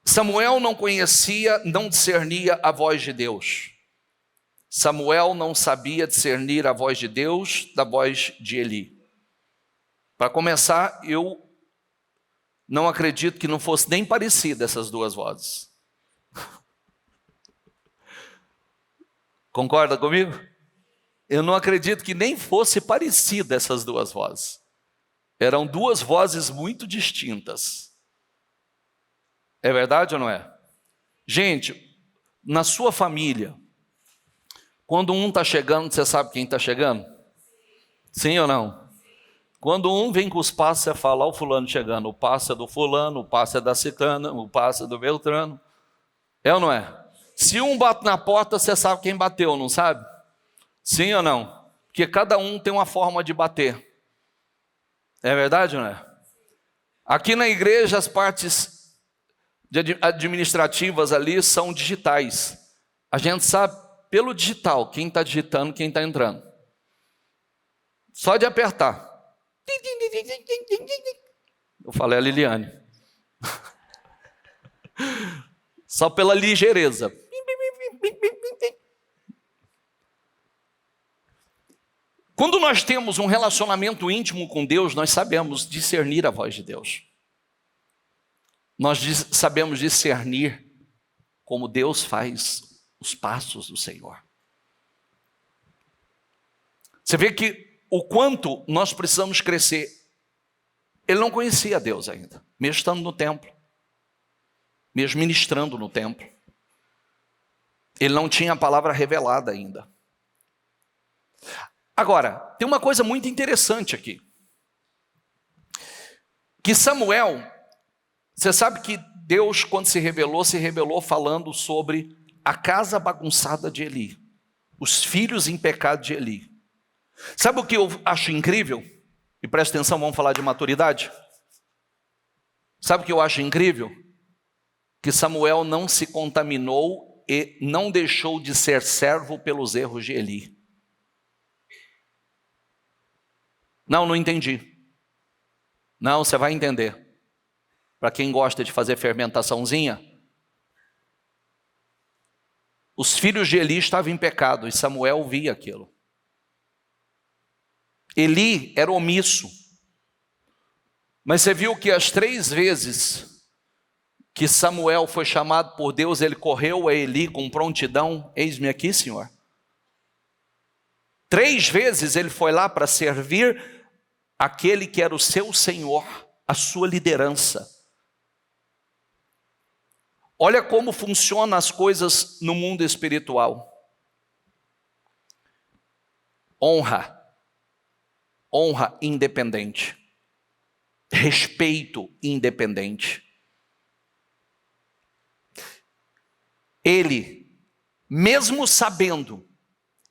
Samuel não conhecia, não discernia a voz de Deus. Samuel não sabia discernir a voz de Deus da voz de Eli. Para começar, eu não acredito que não fosse nem parecida essas duas vozes. Concorda comigo? Eu não acredito que nem fosse parecida essas duas vozes. Eram duas vozes muito distintas. É verdade ou não é? Gente, na sua família, quando um está chegando, você sabe quem está chegando? Sim ou não? Quando um vem com os passos, você fala, ó, o fulano chegando, o passo é do fulano, o passo é da ciclana, o passo é do beltrano. É ou não é? Se um bate na porta, você sabe quem bateu, não sabe? Sim ou não? Porque cada um tem uma forma de bater. É verdade ou não é? Aqui na igreja as partes administrativas ali são digitais. A gente sabe pelo digital quem está digitando, quem está entrando. Só de apertar. Eu falei a Liliane. Só pela ligeireza. Quando nós temos um relacionamento íntimo com Deus, nós sabemos discernir a voz de Deus. Nós sabemos discernir como Deus faz os passos do Senhor. Você vê que o quanto nós precisamos crescer. Ele não conhecia Deus ainda, mesmo estando no templo, mesmo ministrando no templo. Ele não tinha a palavra revelada ainda. Agora, tem uma coisa muito interessante aqui. Que Samuel, você sabe que Deus, quando se revelou falando sobre a casa bagunçada de Eli. Os filhos em pecado de Eli. Sabe o que eu acho incrível? E presta atenção, vamos falar de maturidade. Sabe o que eu acho incrível? Que Samuel não se contaminou e não deixou de ser servo pelos erros de Eli. Não entendi. Não, você vai entender. Para quem gosta de fazer fermentaçãozinha, os filhos de Eli estavam em pecado e Samuel via aquilo. Eli era omisso. Mas você viu que as 3 vezes que Samuel foi chamado por Deus, ele correu a Eli com prontidão. Eis-me aqui, Senhor. 3 vezes ele foi lá para servir aquele que era o seu Senhor, a sua liderança. Olha como funcionam as coisas no mundo espiritual. Honra independente. Respeito independente. Ele, mesmo sabendo,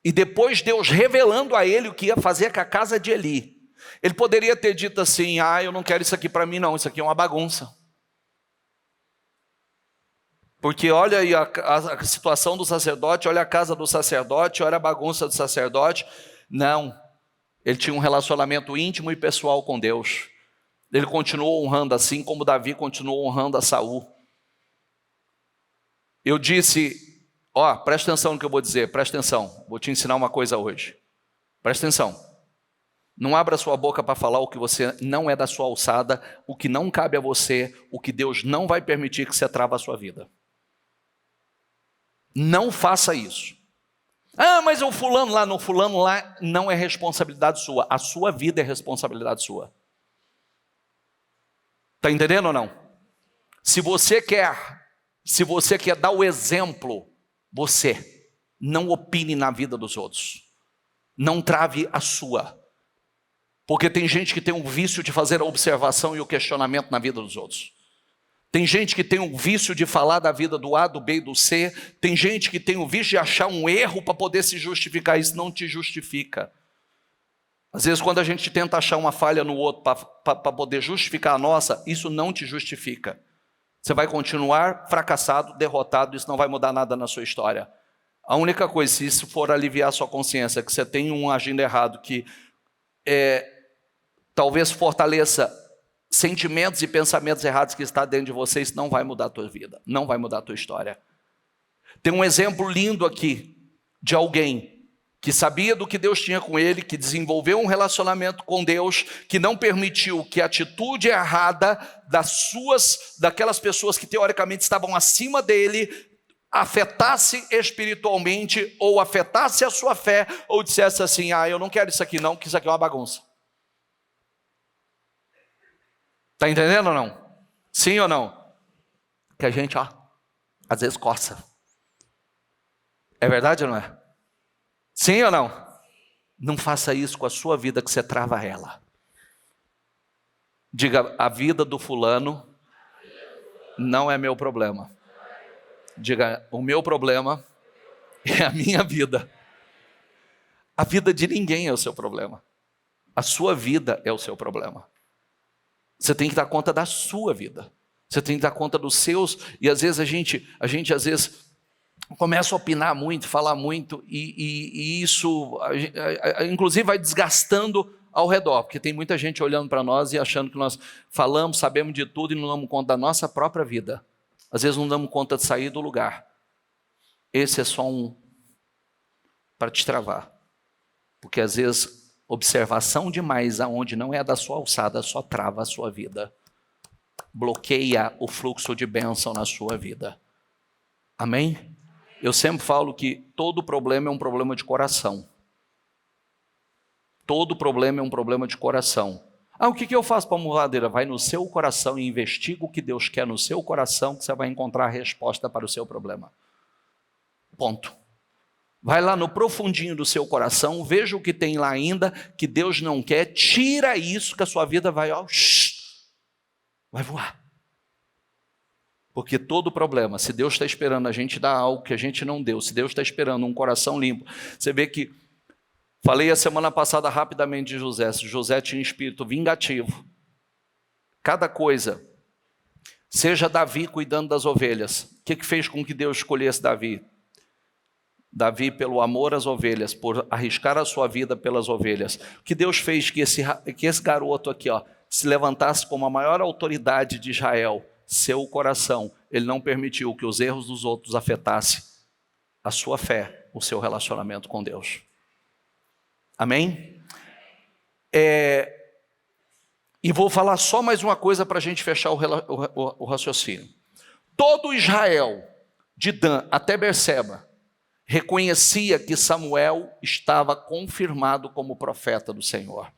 e depois Deus revelando a ele o que ia fazer com a casa de Eli, ele poderia ter dito assim: eu não quero isso aqui para mim não, isso aqui é uma bagunça. Porque olha aí a situação do sacerdote, olha a casa do sacerdote, olha a bagunça do sacerdote. Não, ele tinha um relacionamento íntimo e pessoal com Deus. Ele continuou honrando assim como Davi continuou honrando a Saul. Eu disse, presta atenção no que eu vou dizer, presta atenção, vou te ensinar uma coisa hoje. Presta atenção. Não abra sua boca para falar o que você não é da sua alçada, o que não cabe a você, o que Deus não vai permitir que você trava a sua vida. Não faça isso. Mas o fulano lá não é responsabilidade sua. A sua vida é responsabilidade sua. Está entendendo ou não? Se você quer dar o exemplo, você não opine na vida dos outros. Não trave a sua. Porque tem gente que tem um vício de fazer a observação e o questionamento na vida dos outros. Tem gente que tem um vício de falar da vida do A, do B e do C. Tem gente que tem um vício de achar um erro para poder se justificar. Isso não te justifica. Às vezes quando a gente tenta achar uma falha no outro para poder justificar a nossa, isso não te justifica. Você vai continuar fracassado, derrotado, isso não vai mudar nada na sua história. A única coisa, se isso for aliviar a sua consciência, que você tem um agindo errado que talvez fortaleça sentimentos e pensamentos errados que está dentro de você, isso não vai mudar a tua vida, não vai mudar a tua história. Tem um exemplo lindo aqui de alguém que sabia do que Deus tinha com ele, que desenvolveu um relacionamento com Deus, que não permitiu que a atitude errada daquelas pessoas que teoricamente estavam acima dele afetasse espiritualmente, ou afetasse a sua fé, ou dissesse assim: eu não quero isso aqui não, que isso aqui é uma bagunça. Está entendendo ou não? Sim ou não? Que a gente, às vezes coça. É verdade ou não é? Sim ou não? Não faça isso com a sua vida, que você trava ela. Diga: a vida do fulano não é meu problema. Diga, o meu problema é a minha vida. A vida de ninguém é o seu problema. A sua vida é o seu problema. Você tem que dar conta da sua vida. Você tem que dar conta dos seus. E às vezes a gente às vezes começa a opinar muito, falar muito, e isso inclusive vai desgastando ao redor, porque tem muita gente olhando para nós e achando que nós falamos, sabemos de tudo e não damos conta da nossa própria vida. Às vezes não damos conta de sair do lugar. Esse é só um para te travar. Porque às vezes observação demais aonde não é da sua alçada só trava a sua vida. Bloqueia o fluxo de bênção na sua vida. Amém? Eu sempre falo que todo problema é um problema de coração. Todo problema é um problema de coração. O que eu faço para mudar? Vai no seu coração e investiga o que Deus quer no seu coração, que você vai encontrar a resposta para o seu problema. Ponto. Vai lá no profundinho do seu coração, veja o que tem lá ainda, que Deus não quer, tira isso que a sua vida vai voar. Porque todo problema, se Deus está esperando a gente dar algo que a gente não deu, se Deus está esperando um coração limpo, você vê que, falei a semana passada rapidamente de José, José tinha um espírito vingativo. Cada coisa, seja Davi cuidando das ovelhas, o que fez com que Deus escolhesse Davi? Davi, pelo amor às ovelhas, por arriscar a sua vida pelas ovelhas. O que Deus fez que esse garoto aqui, se levantasse como a maior autoridade de Israel, seu coração. Ele não permitiu que os erros dos outros afetassem a sua fé, o seu relacionamento com Deus. Amém? E vou falar só mais uma coisa para a gente fechar o raciocínio. Todo Israel, de Dan até Berseba, reconhecia que Samuel estava confirmado como profeta do Senhor.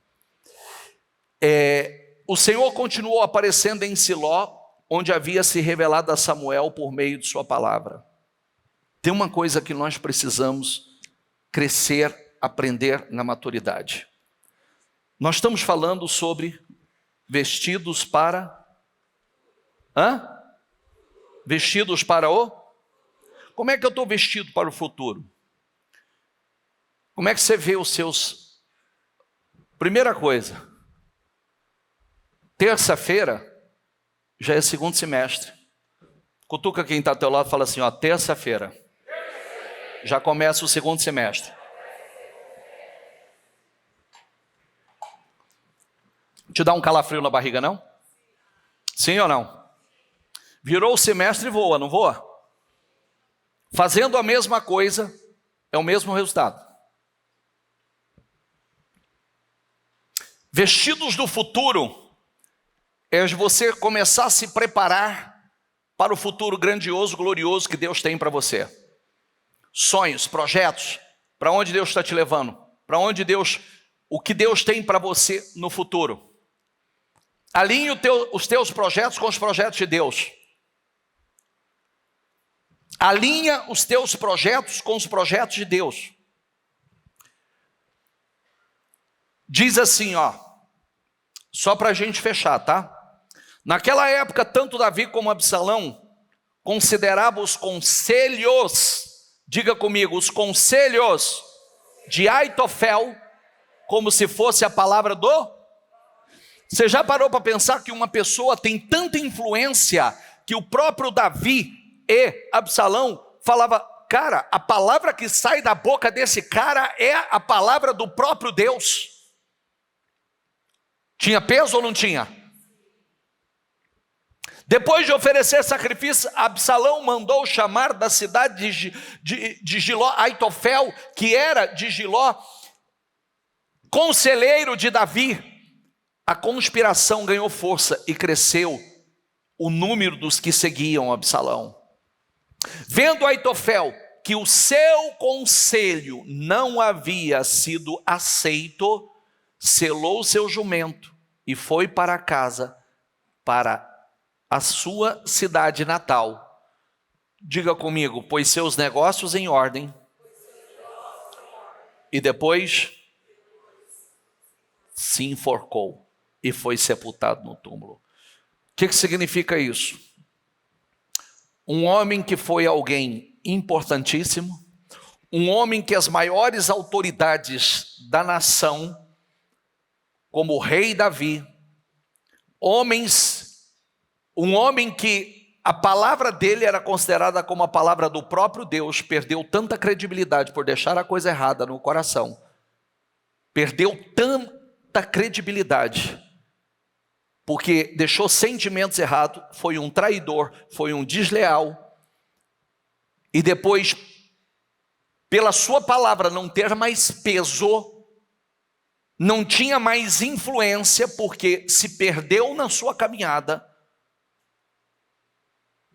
O Senhor continuou aparecendo em Siló, onde havia se revelado a Samuel por meio de sua palavra. Tem uma coisa que nós precisamos crescer, aprender na maturidade. Nós estamos falando sobre vestidos para... Vestidos para o... Como é que eu estou vestido para o futuro? Como é que você vê os seus... Primeira coisa, terça-feira já é segundo semestre. Cutuca quem está ao teu lado e fala assim, terça-feira já começa o segundo semestre. Te dá um calafrio na barriga, não? Sim ou não? Virou o semestre e voa, não voa? Fazendo a mesma coisa, é o mesmo resultado. Vestidos do futuro é você começar a se preparar para o futuro grandioso, glorioso que Deus tem para você. Sonhos, projetos, para onde Deus está te levando, o que Deus tem para você no futuro. Alinhe os teus projetos com os projetos de Deus. Alinha os teus projetos com os projetos de Deus. Diz assim, só para a gente fechar, tá? Naquela época, tanto Davi como Absalão consideravam os conselhos, diga comigo, os conselhos de Aitofel como se fosse a palavra do... Você já parou para pensar que uma pessoa tem tanta influência que o próprio Davi e Absalão falava, cara, a palavra que sai da boca desse cara é a palavra do próprio Deus. Tinha peso ou não tinha? Depois de oferecer sacrifício, Absalão mandou chamar da cidade de Giló, Aitofel, que era de Giló, conselheiro de Davi. A conspiração ganhou força e cresceu o número dos que seguiam Absalão. Vendo Aitofel que o seu conselho não havia sido aceito, selou seu jumento e foi para casa, para a sua cidade natal. Diga comigo, pôs seus negócios em ordem e depois se enforcou e foi sepultado no túmulo. O que significa isso? um homem que foi alguém importantíssimo, um homem que as maiores autoridades da nação, como o rei Davi, um homem que a palavra dele era considerada como a palavra do próprio Deus, perdeu tanta credibilidade por deixar a coisa errada no coração, perdeu tanta credibilidade, porque deixou sentimentos errados, foi um traidor, foi um desleal, e depois, pela sua palavra não ter mais peso, não tinha mais influência, porque se perdeu na sua caminhada,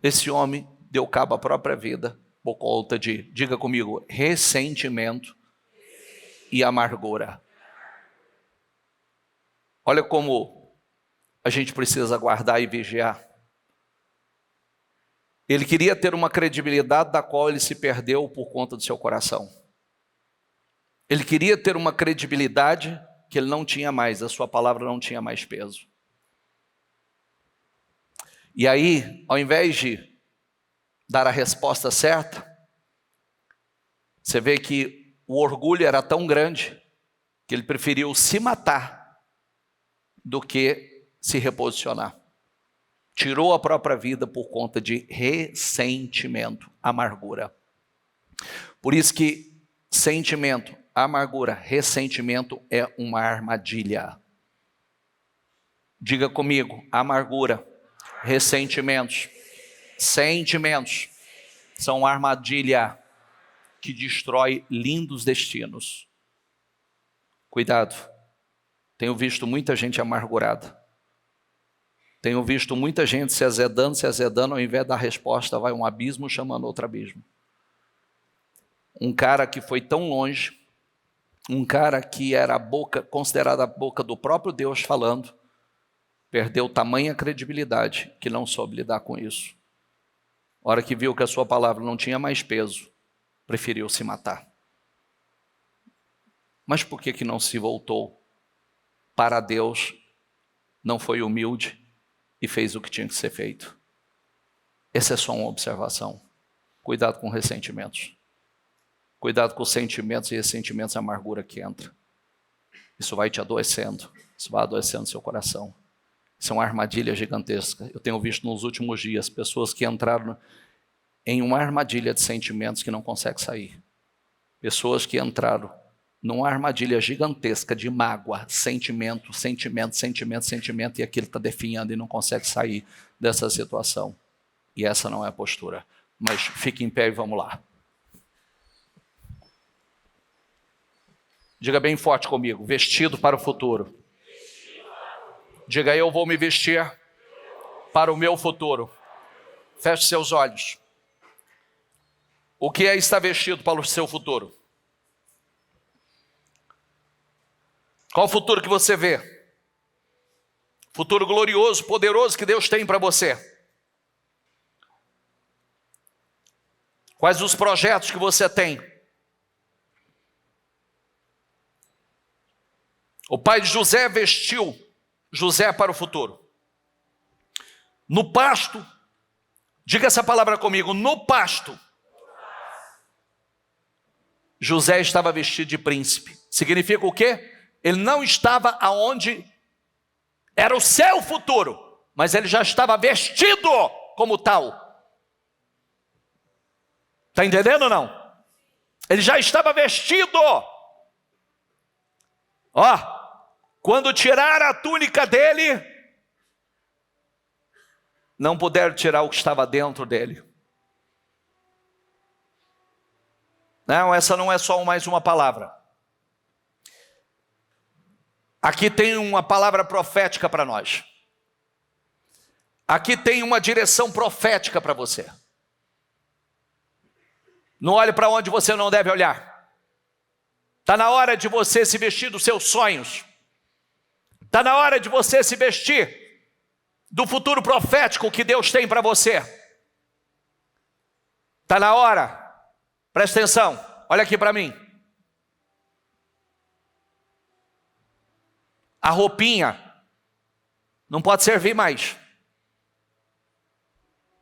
esse homem deu cabo à própria vida, por conta de, diga comigo, ressentimento e amargura. Olha como a gente precisa guardar e vigiar. Ele queria ter uma credibilidade da qual ele se perdeu por conta do seu coração. Ele queria ter uma credibilidade que ele não tinha mais, a sua palavra não tinha mais peso. E aí, ao invés de dar a resposta certa, você vê que o orgulho era tão grande que ele preferiu se matar do que se reposicionar. Tirou a própria vida por conta de ressentimento, amargura. Por isso que sentimento, amargura, ressentimento é uma armadilha. Diga comigo, amargura, ressentimentos, sentimentos são uma armadilha que destrói lindos destinos. Cuidado, tenho visto muita gente amargurada. Tenho visto muita gente se azedando, ao invés da resposta vai um abismo chamando outro abismo. Um cara que foi tão longe, um cara que era a boca, considerada a boca do próprio Deus falando, perdeu tamanha credibilidade que não soube lidar com isso. A hora que viu que a sua palavra não tinha mais peso, preferiu se matar. Mas por que não se voltou para Deus, não foi humilde e fez o que tinha que ser feito? Essa é só uma observação. Cuidado com ressentimentos. Cuidado com os sentimentos e ressentimentos e amargura que entra. Isso vai te adoecendo. Isso vai adoecendo seu coração. Isso é uma armadilha gigantesca. Eu tenho visto nos últimos dias pessoas que entraram em uma armadilha de sentimentos que não conseguem sair. Pessoas que entraram numa armadilha gigantesca de mágoa, sentimento, e aquilo está definhando e não consegue sair dessa situação. E essa não é a postura. Mas fique em pé e vamos lá. Diga bem forte comigo, vestido para o futuro. Diga, eu vou me vestir para o meu futuro. Feche seus olhos. O que é estar vestido para o seu futuro? Qual o futuro que você vê? Futuro glorioso, poderoso que Deus tem para você. Quais os projetos que você tem? O pai de José vestiu José para o futuro. No pasto, diga essa palavra comigo, no pasto, José estava vestido de príncipe. Significa o quê? Ele não estava aonde era o seu futuro, mas ele já estava vestido como tal. Está entendendo ou não? Ele já estava vestido. Quando tiraram a túnica dele, não puderam tirar o que estava dentro dele. Não, essa não é só mais uma palavra. Aqui tem uma palavra profética para nós. Aqui tem uma direção profética para você. Não olhe para onde você não deve olhar. Está na hora de você se vestir dos seus sonhos. Está na hora de você se vestir do futuro profético que Deus tem para você. Está na hora. Presta atenção, olha aqui para mim. A roupinha não pode servir mais.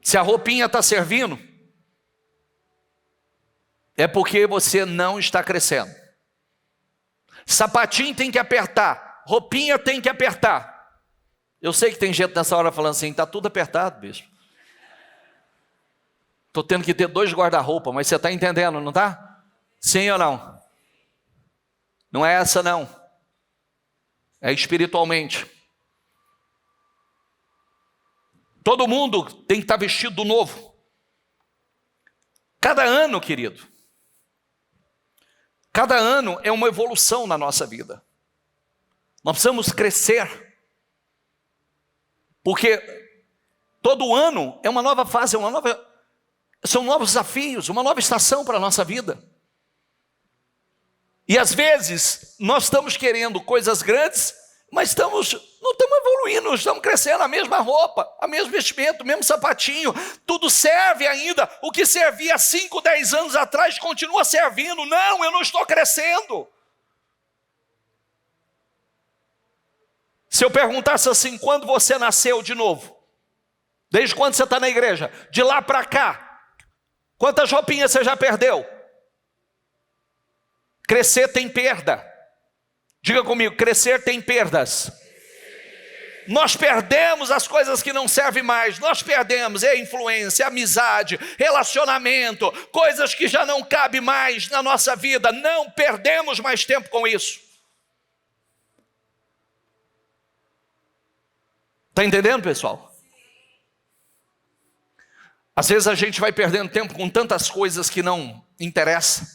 Se a roupinha está servindo, é porque você não está crescendo. Sapatinho tem que apertar, roupinha tem que apertar. Eu sei que tem gente nessa hora falando assim, está tudo apertado, bicho. Estou tendo que ter 2 guarda-roupa, mas você está entendendo, não está? Sim ou não? Não é essa não. É espiritualmente. Todo mundo tem que estar vestido do novo. Cada ano, querido. Cada ano é uma evolução na nossa vida. Nós precisamos crescer. Porque todo ano é uma nova fase, são novos desafios, uma nova estação para a nossa vida. E às vezes nós estamos querendo coisas grandes, mas não estamos evoluindo, estamos crescendo, a mesma roupa, a mesmo vestimento, o mesmo sapatinho, tudo serve ainda. O que servia 5, 10 anos atrás continua servindo. Não, eu não estou crescendo. Se eu perguntasse assim, quando você nasceu de novo? Desde quando você está na igreja? De lá para cá, quantas roupinhas você já perdeu? Crescer tem perda. Diga comigo, crescer tem perdas. Nós perdemos as coisas que não servem mais. Nós perdemos influência, amizade, relacionamento, coisas que já não cabem mais na nossa vida. Não perdemos mais tempo com isso. Está entendendo, pessoal? Às vezes a gente vai perdendo tempo com tantas coisas que não interessam.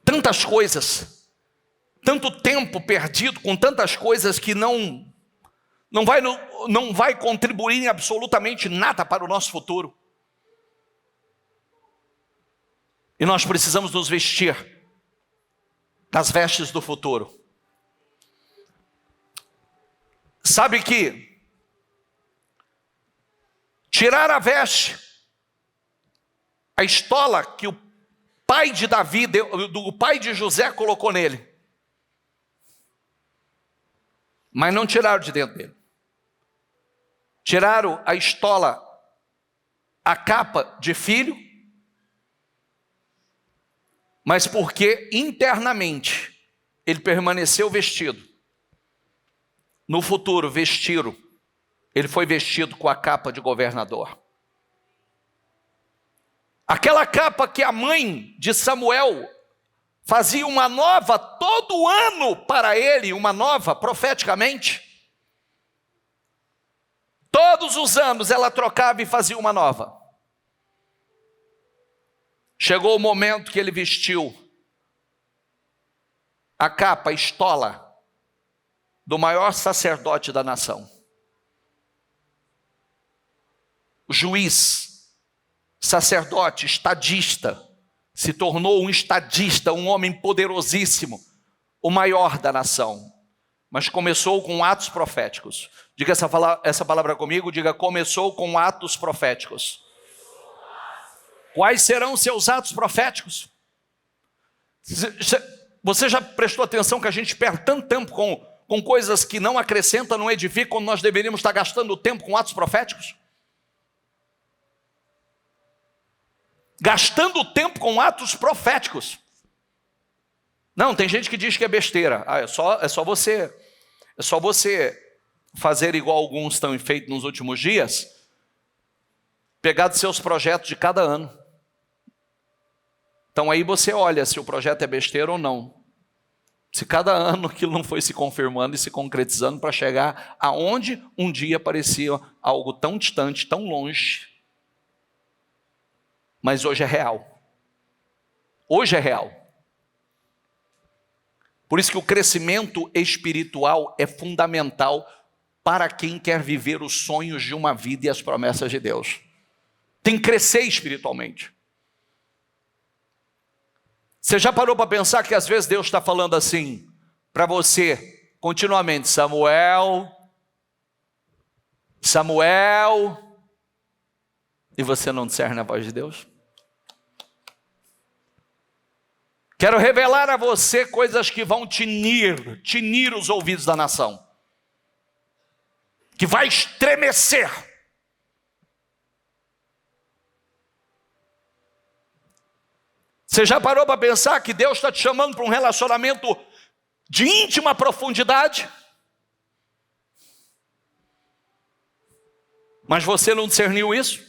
Tantas coisas, tanto tempo perdido com tantas coisas que não vai contribuir em absolutamente nada para o nosso futuro. E nós precisamos nos vestir das vestes do futuro. Sabe que tirar a veste, a estola que o pai de Davi, o pai de José colocou nele, mas não tiraram de dentro dele. Tiraram a estola, a capa de filho, mas porque internamente ele permaneceu vestido. No futuro, ele foi vestido com a capa de governador. Aquela capa que a mãe de Samuel fazia uma nova todo ano para ele, uma nova profeticamente. Todos os anos ela trocava e fazia uma nova. Chegou o momento que ele vestiu a capa, a estola do maior sacerdote da nação. O juiz, sacerdote, estadista, se tornou um estadista, um homem poderosíssimo, o maior da nação. Mas começou com atos proféticos. Diga essa palavra comigo, diga: começou com atos proféticos. Quais serão seus atos proféticos? Você já prestou atenção que a gente perde tanto tempo com coisas que não acrescentam, não edificam, quando nós deveríamos estar gastando tempo com atos proféticos? Gastando tempo com atos proféticos. Não, tem gente que diz que é besteira. É só você fazer igual alguns têm feito nos últimos dias, pegar dos seus projetos de cada ano. Então aí você olha se o projeto é besteira ou não. Se cada ano aquilo não foi se confirmando e se concretizando para chegar aonde um dia parecia algo tão distante, tão longe, mas hoje é real. Hoje é real. Por isso que o crescimento espiritual é fundamental para quem quer viver os sonhos de uma vida e as promessas de Deus. Tem que crescer espiritualmente. Você já parou para pensar que às vezes Deus está falando assim para você continuamente: Samuel, Samuel, e você não discerne a voz de Deus? Quero revelar a você coisas que vão tinir os ouvidos da nação. que vai estremecer. Você já parou para pensar que Deus está te chamando para um relacionamento de íntima profundidade? Mas você não discerniu isso?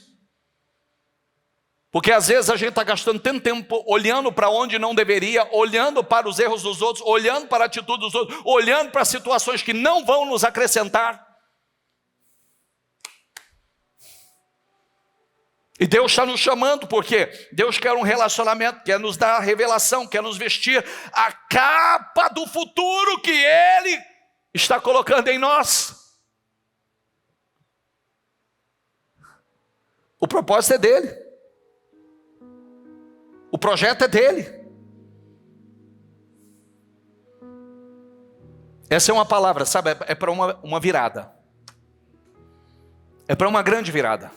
Porque às vezes a gente está gastando tanto tempo olhando para onde não deveria, olhando para os erros dos outros, olhando para a atitude dos outros, olhando para situações que não vão nos acrescentar. E Deus está nos chamando, porque Deus quer um relacionamento, quer nos dar a revelação, quer nos vestir a capa do futuro que Ele está colocando em nós. O propósito é dele. O projeto é dele. Essa é uma palavra, sabe? É para uma virada. É para uma grande virada.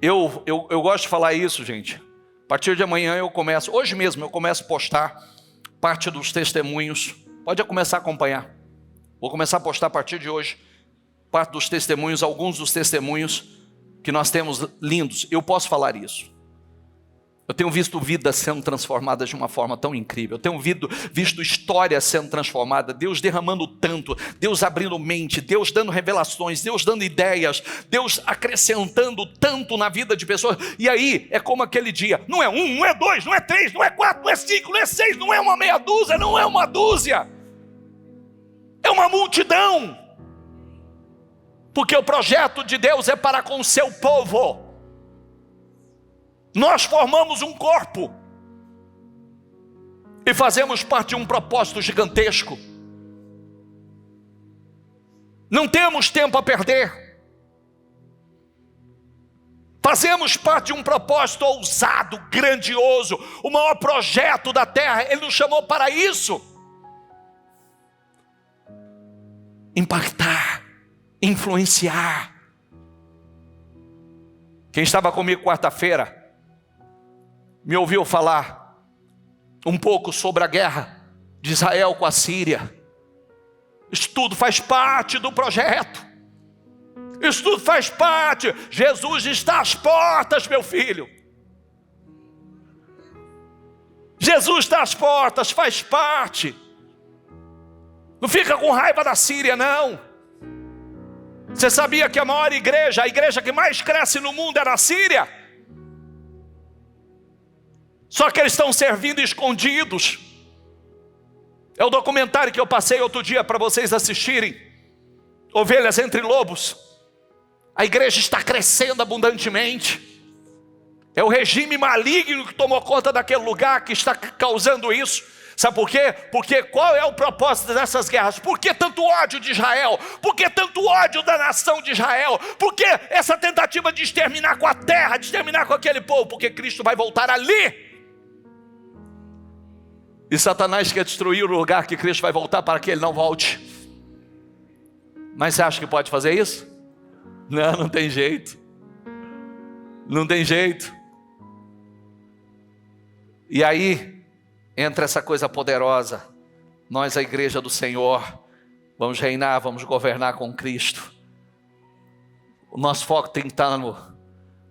Eu gosto de falar isso, gente. A partir de amanhã eu começo, hoje mesmo eu começo a postar parte dos testemunhos. Pode começar a acompanhar. Vou começar a postar a partir de hoje parte dos testemunhos, alguns dos testemunhos que nós temos lindos. Eu posso falar isso. Eu tenho visto vidas sendo transformadas de uma forma tão incrível. Eu tenho visto histórias sendo transformadas. Deus derramando tanto. Deus abrindo mente. Deus dando revelações. Deus dando ideias. Deus acrescentando tanto na vida de pessoas. E aí é como aquele dia. Não é 1, não é 2, não é 3, não é 4, não é 5, não é 6. Não é uma meia dúzia, não é uma dúzia. É uma multidão. Porque o projeto de Deus é para com o seu povo. Nós formamos um corpo e fazemos parte de um propósito gigantesco. Não temos tempo a perder. Fazemos parte de um propósito ousado, grandioso, o maior projeto da terra. Ele nos chamou para isso. Impactar, influenciar. Quem estava comigo quarta-feira me ouviu falar um pouco sobre a guerra de Israel com a Síria. Isso tudo faz parte do projeto. Isso tudo faz parte. Jesus está às portas, meu filho. Jesus está às portas, faz parte. Não fica com raiva da Síria, não. Você sabia que a maior igreja, a igreja que mais cresce no mundo é na Síria? Só que eles estão servindo escondidos. É o documentário que eu passei outro dia para vocês assistirem. Ovelhas entre lobos. A igreja está crescendo abundantemente. É o regime maligno que tomou conta daquele lugar que está causando isso. Sabe por quê? Porque qual é o propósito dessas guerras? Por que tanto ódio de Israel? Por que tanto ódio da nação de Israel? Por que essa tentativa de exterminar com a terra, de exterminar com aquele povo? Porque Cristo vai voltar ali. E Satanás quer destruir o lugar que Cristo vai voltar para que ele não volte. Mas você acha que pode fazer isso? Não, não tem jeito. Não tem jeito. E aí entra essa coisa poderosa. Nós, a igreja do Senhor, vamos reinar, vamos governar com Cristo. O nosso foco tem que estar no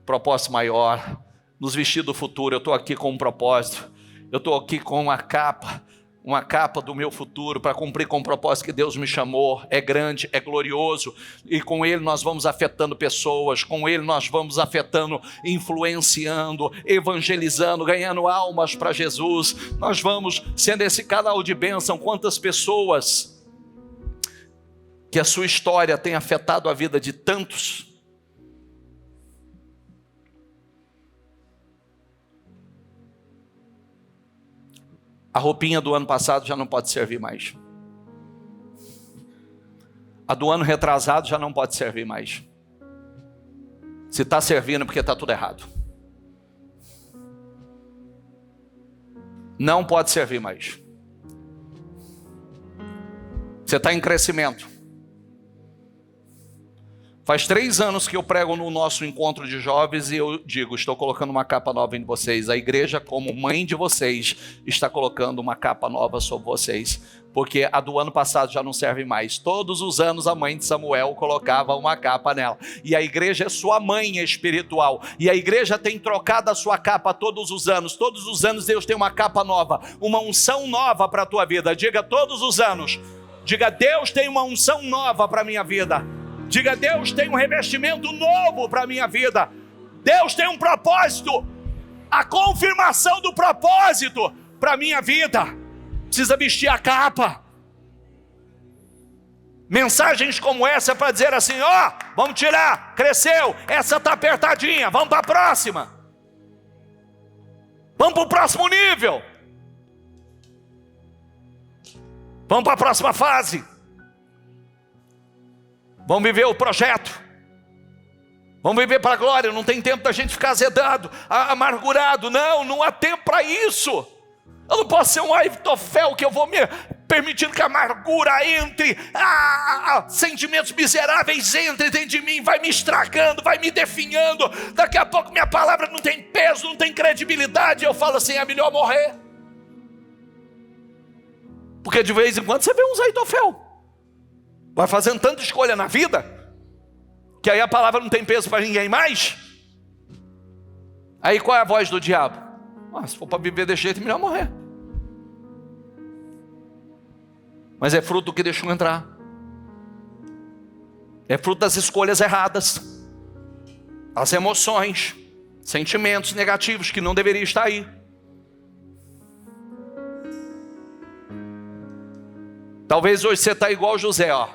propósito maior, nos vestir do futuro. Eu estou aqui com um propósito. Eu estou aqui com uma capa do meu futuro para cumprir com o propósito que Deus me chamou. É grande, é glorioso, e com ele nós vamos afetando pessoas, com ele nós vamos afetando, influenciando, evangelizando, ganhando almas para Jesus. Nós vamos sendo esse canal de bênção. Quantas pessoas que a sua história tem afetado a vida de tantos. A roupinha do ano passado já não pode servir mais. A do ano retrasado já não pode servir mais. Se está servindo é porque está tudo errado. Não pode servir mais. Você está em crescimento. Faz 3 anos que eu prego no nosso encontro de jovens e eu digo, estou colocando uma capa nova em vocês. A igreja, como mãe de vocês, está colocando uma capa nova sobre vocês. Porque a do ano passado já não serve mais. Todos os anos a mãe de Samuel colocava uma capa nela. E a igreja é sua mãe espiritual. E a igreja tem trocado a sua capa todos os anos. Todos os anos Deus tem uma capa nova, uma unção nova para a tua vida. Diga todos os anos. Diga, Deus tem uma unção nova para a minha vida. Diga, Deus tem um revestimento novo para a minha vida. Deus tem um propósito. A confirmação do propósito para a minha vida. Precisa vestir a capa. Mensagens como essa é para dizer assim, ó, vamos tirar, cresceu, essa está apertadinha, vamos para a próxima. Vamos para o próximo nível. Vamos para a próxima fase. Vamos viver o projeto. Vamos viver para a glória. Não tem tempo da gente ficar azedado, amargurado. Não há tempo para isso. Eu não posso ser um Aitofel que eu vou me permitindo que a amargura entre, sentimentos miseráveis entrem dentro de mim, vai me estragando, vai me definhando. Daqui a pouco minha palavra não tem peso, não tem credibilidade. Eu falo assim, é melhor morrer. Porque de vez em quando você vê uns Aitofel. Vai fazendo tanta escolha na vida, que aí a palavra não tem peso para ninguém mais. Aí qual é a voz do diabo? Se for para viver desse jeito, é melhor morrer. Mas é fruto do que deixou entrar. É fruto das escolhas erradas. As emoções, sentimentos negativos que não deveriam estar aí. Talvez hoje você está igual José, ó.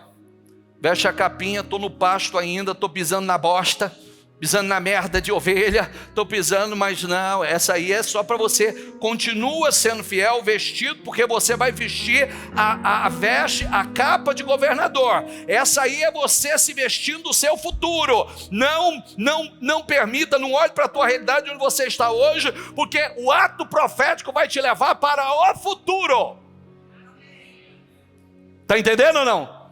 Veste a capinha, estou no pasto ainda, estou pisando na bosta, pisando na merda de ovelha, estou pisando, mas não, essa aí é só para você. Continua sendo fiel, vestido, porque você vai vestir a veste, a capa de governador. Essa aí é você se vestindo do seu futuro. Não permita, não olhe para a tua realidade onde você está hoje, porque o ato profético vai te levar para o futuro. Está entendendo ou não?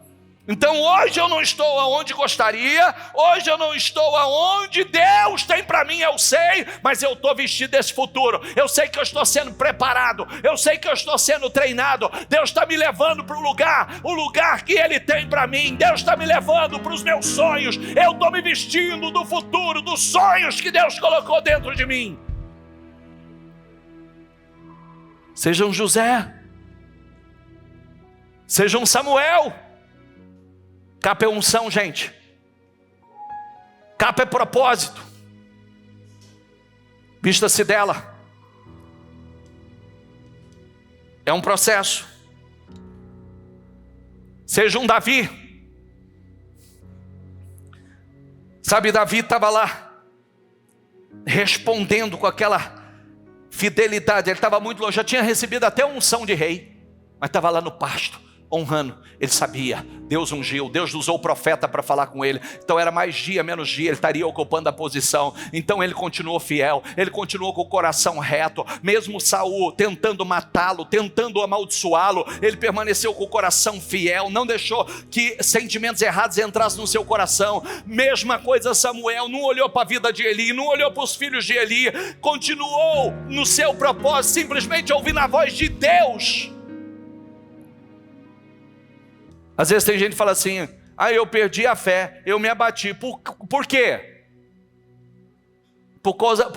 Então hoje eu não estou aonde gostaria, hoje eu não estou aonde Deus tem para mim, eu sei, mas eu estou vestido desse futuro. Eu sei que eu estou sendo preparado, eu sei que eu estou sendo treinado. Deus está me levando para o lugar que Ele tem para mim. Deus está me levando para os meus sonhos. Eu estou me vestindo do futuro, dos sonhos que Deus colocou dentro de mim. Seja um José, seja um Samuel. Capa é unção, gente. Capa é propósito. Vista-se dela. É um processo. Seja um Davi. Sabe, Davi estava lá, respondendo com aquela fidelidade. Ele estava muito longe, já tinha recebido até unção de rei, mas estava lá no pasto, honrando. Ele sabia, Deus ungiu, Deus usou o profeta para falar com ele. Então era mais dia, menos dia, ele estaria ocupando a posição. Então ele continuou fiel, ele continuou com o coração reto. Mesmo Saul tentando matá-lo, tentando amaldiçoá-lo, ele permaneceu com o coração fiel, não deixou que sentimentos errados entrassem no seu coração. Mesma coisa Samuel, não olhou para a vida de Eli, não olhou para os filhos de Eli, continuou no seu propósito, simplesmente ouvindo a voz de Deus. Às vezes tem gente que fala assim, eu perdi a fé, eu me abati. Por quê? Por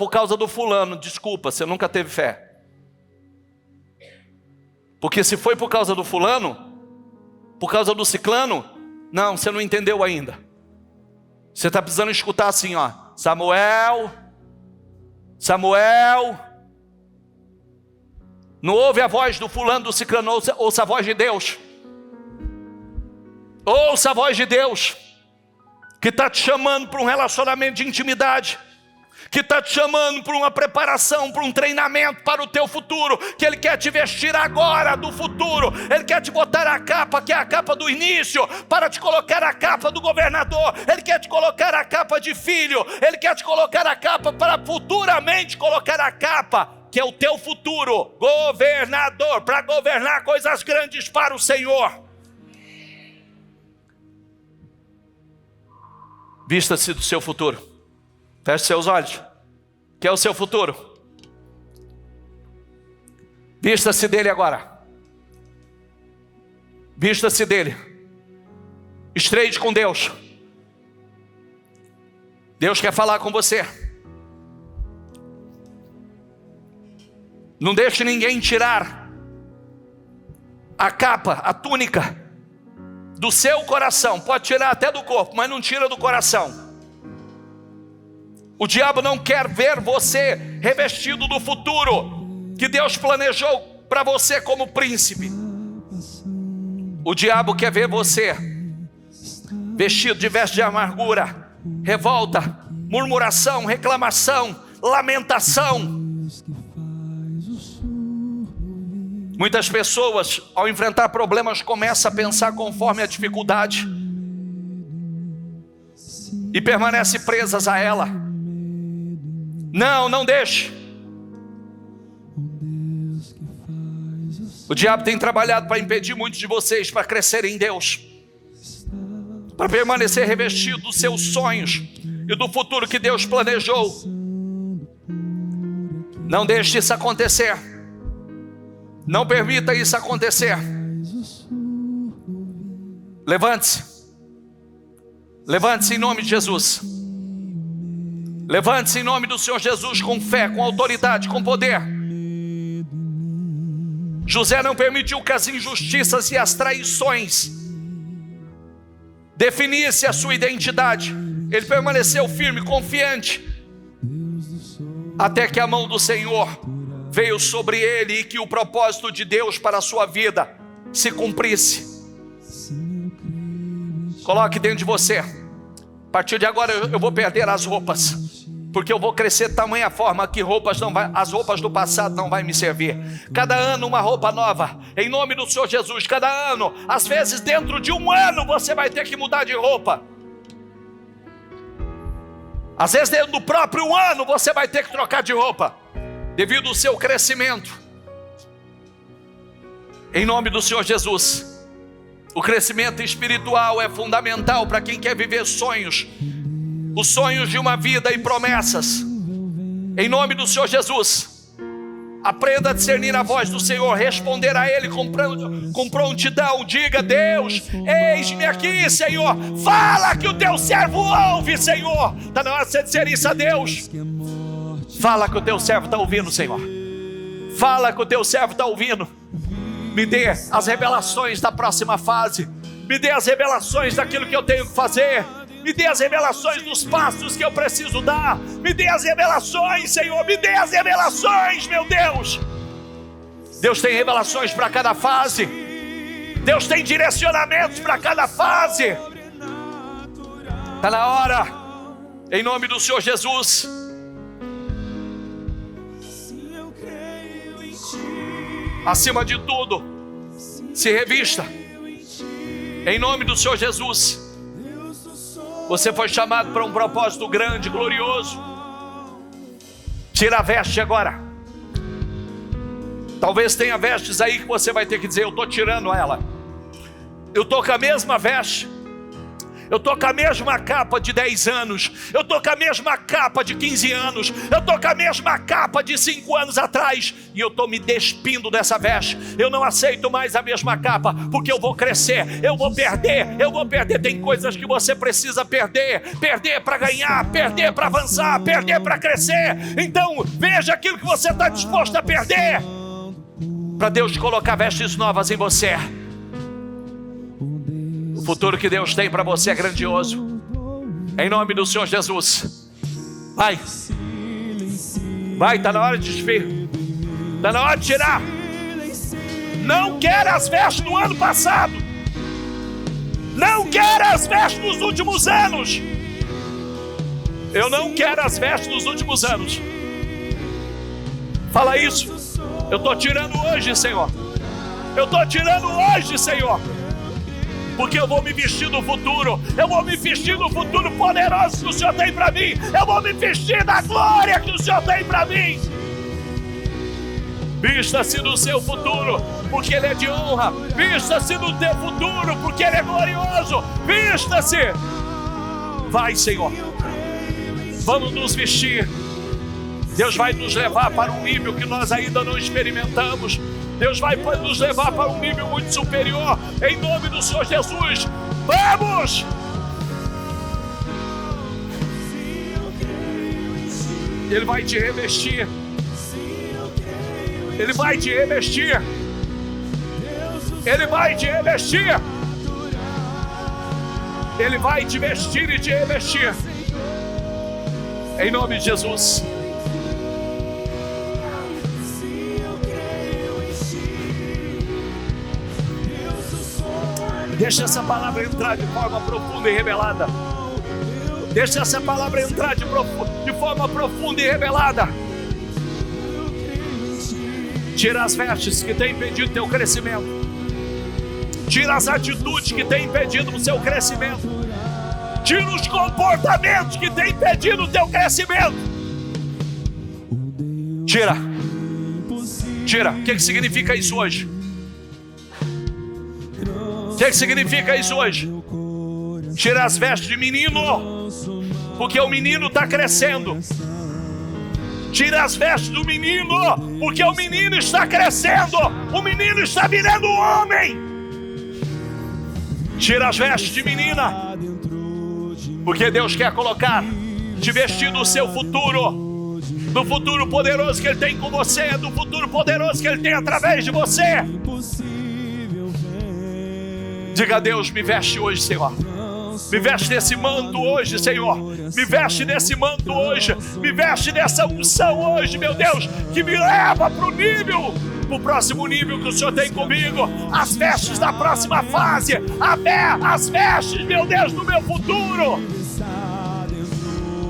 causa do fulano. Desculpa, você nunca teve fé. Porque se foi por causa do fulano, por causa do ciclano, não, você não entendeu ainda. Você está precisando escutar assim, ó, Samuel, não ouve a voz do fulano, do ciclano, ouça a voz de Deus. Ouça a voz de Deus, que está te chamando para um relacionamento de intimidade, que está te chamando para uma preparação, para um treinamento para o teu futuro, que Ele quer te vestir agora do futuro. Ele quer te botar a capa, que é a capa do início, para te colocar a capa do governador. Ele quer te colocar a capa de filho, Ele quer te colocar a capa para futuramente colocar a capa, que é o teu futuro, governador, para governar coisas grandes para o Senhor. Vista-se do seu futuro. Feche seus olhos. Que é o seu futuro. Vista-se dele agora. Vista-se dele. Estreite com Deus. Deus quer falar com você. Não deixe ninguém tirar a capa, a túnica do seu coração. Pode tirar até do corpo, mas não tira do coração. O diabo não quer ver você revestido do futuro que Deus planejou para você como príncipe. O diabo quer ver você vestido de veste de amargura, revolta, murmuração, reclamação, lamentação. Muitas pessoas, ao enfrentar problemas, começam a pensar conforme a dificuldade e permanecem presas a ela. Não deixe. O diabo tem trabalhado para impedir muitos de vocês para crescerem em Deus, para permanecer revestido dos seus sonhos e do futuro que Deus planejou. Não deixe isso acontecer. Não permita isso acontecer. Levante-se. Levante-se em nome de Jesus. Levante-se em nome do Senhor Jesus com fé, com autoridade, com poder. José não permitiu que as injustiças e as traições definissem a sua identidade. Ele permaneceu firme, confiante, até que a mão do Senhor veio sobre ele e que o propósito de Deus para a sua vida se cumprisse. Coloque dentro de você: a partir de agora eu vou perder as roupas, porque eu vou crescer de tamanha forma que as roupas do passado não vão me servir. Cada ano uma roupa nova, em nome do Senhor Jesus. Cada ano, às vezes dentro de um ano você vai ter que mudar de roupa. Às vezes dentro do próprio ano você vai ter que trocar de roupa, devido ao seu crescimento. Em nome do Senhor Jesus. O crescimento espiritual é fundamental para quem quer viver sonhos, os sonhos de uma vida e promessas. Em nome do Senhor Jesus, aprenda a discernir a voz do Senhor, responder a Ele com prontidão. Diga: Deus, eis-me aqui, Senhor. Fala que o teu servo ouve, Senhor. Está na hora de você dizer isso a Deus. Fala que o teu servo está ouvindo, Senhor. Fala que o teu servo está ouvindo. Me dê as revelações da próxima fase. Me dê as revelações daquilo que eu tenho que fazer. Me dê as revelações dos passos que eu preciso dar. Me dê as revelações, Senhor. Me dê as revelações, meu Deus. Deus tem revelações para cada fase. Deus tem direcionamentos para cada fase. Está na hora, em nome do Senhor Jesus. Acima de tudo, se revista em nome do Senhor Jesus. Você foi chamado para um propósito grande, glorioso. Tira a veste agora. Talvez tenha vestes aí que você vai ter que dizer: eu estou tirando ela. Eu estou com a mesma veste. Eu estou com a mesma capa de 10 anos. Eu estou com a mesma capa de 15 anos. Eu estou com a mesma capa de 5 anos atrás. E eu estou me despindo dessa veste. Eu não aceito mais a mesma capa, porque eu vou crescer, eu vou perder. Tem coisas que você precisa perder. Perder para ganhar, perder para avançar, perder para crescer. Então veja aquilo que você está disposto a perder, para Deus colocar vestes novas em você. O futuro que Deus tem para você é grandioso. Em nome do Senhor Jesus. Vai, está na hora de desfer. Está na hora de tirar. Não quero as vestes do ano passado. Não quero as vestes dos últimos anos. Eu não quero as vestes dos últimos anos. Fala isso. Eu estou tirando hoje, Senhor. Eu estou tirando hoje, Senhor. Porque eu vou me vestir do futuro. Eu vou me vestir do futuro poderoso que o Senhor tem para mim. Eu vou me vestir da glória que o Senhor tem para mim. Vista-se do seu futuro, porque ele é de honra. Vista-se do teu futuro, porque ele é glorioso. Vista-se. Vai, Senhor. Vamos nos vestir. Deus vai nos levar para um nível que nós ainda não experimentamos. Deus vai nos levar para um nível muito superior. Em nome do Senhor Jesus. Vamos! Ele vai te revestir. Ele vai te revestir. Ele vai te revestir. Ele vai te vestir e te revestir. Em nome de Jesus. Deixa essa palavra entrar de forma profunda e revelada. Deixa essa palavra entrar de forma profunda e revelada. Tira as vestes que têm impedido o teu crescimento. Tira as atitudes que têm impedido o seu crescimento. Tira os comportamentos que têm impedido o teu crescimento. Tira. Tira. O que significa isso hoje? O que significa isso hoje? Tira as vestes de menino, porque o menino está crescendo. Tira as vestes do menino, porque o menino está crescendo. O menino está virando um homem. Tira as vestes de menina, porque Deus quer colocar, te vestir do seu futuro, do futuro poderoso que Ele tem com você, do futuro poderoso que Ele tem através de você. Diga a Deus, me veste hoje, Senhor. Me veste desse manto hoje, Senhor. Me veste desse manto hoje. Me veste dessa unção hoje, meu Deus, que me leva para o nível, para o próximo nível que o Senhor tem comigo. As vestes da próxima fase. As vestes, meu Deus, do meu futuro.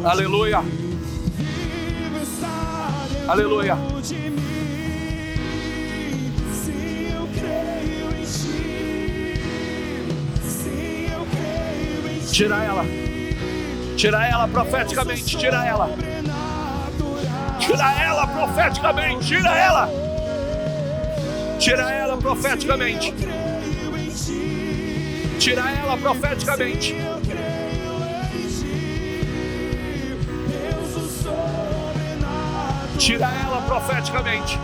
Aleluia. Aleluia. Tira ela. Tira ela profeticamente. Tira ela. Tira ela profeticamente. Tira ela. Tira ela profeticamente. Tira ela profeticamente. Tira ela profeticamente.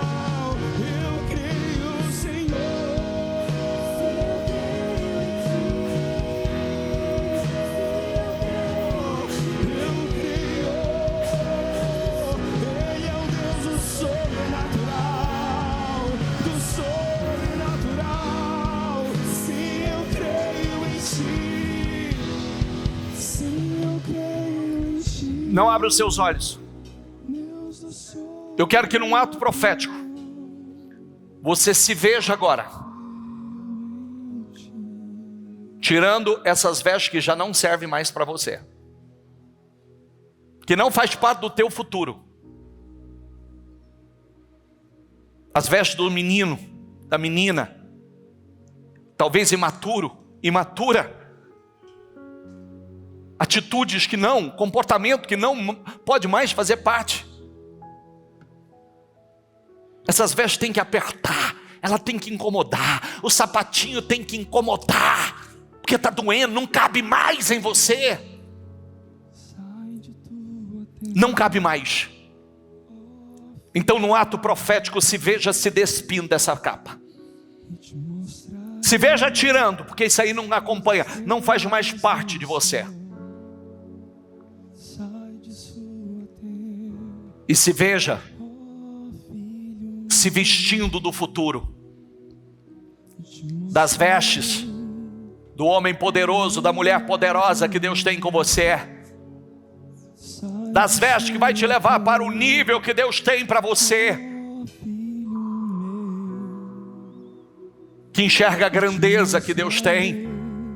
Não abra os seus olhos. Eu quero que num ato profético você se veja agora tirando essas vestes que já não servem mais para você, que não faz parte do teu futuro. As vestes do menino, da menina, talvez imatura, atitudes que não, comportamento que não pode mais fazer parte. Essas vestes têm que apertar, ela tem que incomodar, o sapatinho tem que incomodar, porque está doendo, não cabe mais em você. Não cabe mais. Então no ato profético se veja se despindo dessa capa. Se veja tirando, porque isso aí não acompanha, não faz mais parte de você. E se veja se vestindo do futuro, das vestes do homem poderoso, da mulher poderosa que Deus tem com você, das vestes que vai te levar para o nível que Deus tem para você, que enxerga a grandeza que Deus tem,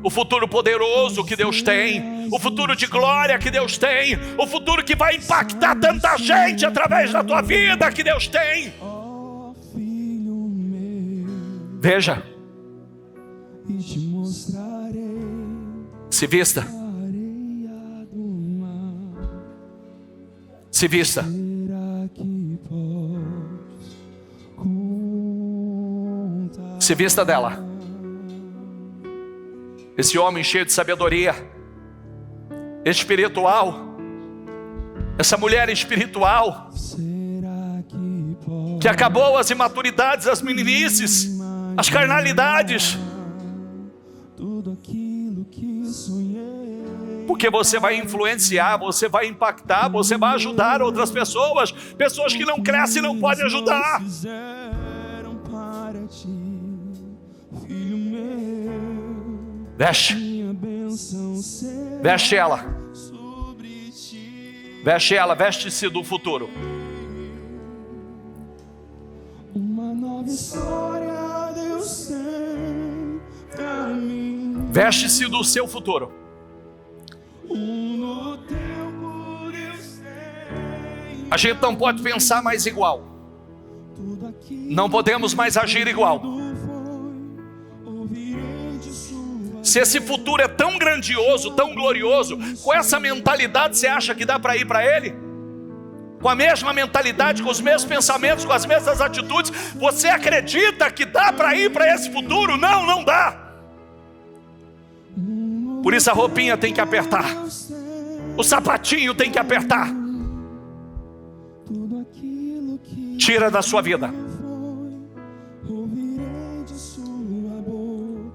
o futuro poderoso que Deus tem, o futuro de glória que Deus tem, o futuro que vai impactar tanta gente através da tua vida que Deus tem. Veja, se vista, se vista. Se vista dela. Esse homem cheio de sabedoria, espiritual, essa mulher espiritual, que acabou as imaturidades, as meninices, as carnalidades, porque você vai influenciar, você vai impactar, você vai ajudar outras pessoas, pessoas que não crescem e não podem ajudar. Veste ela, veste-se do futuro.
Uma nova história Deus tem pra mim.
Veste-se do seu futuro.
Um novo tempo Deus tem.
A gente não pode pensar mais igual.
Tudo aquilo
Não podemos mais agir igual.
foi, ouvirei de sua.
Se esse futuro é tão grandioso, tão glorioso, com essa mentalidade você acha que dá para ir para ele? Com a mesma mentalidade, com os mesmos pensamentos, com as mesmas atitudes, você acredita que dá para ir para esse futuro? Não, não dá. Por isso a roupinha tem que apertar, o sapatinho tem que apertar.
Tudo aquilo que
Tira da sua vida.
foi, ouvirei de sua boca.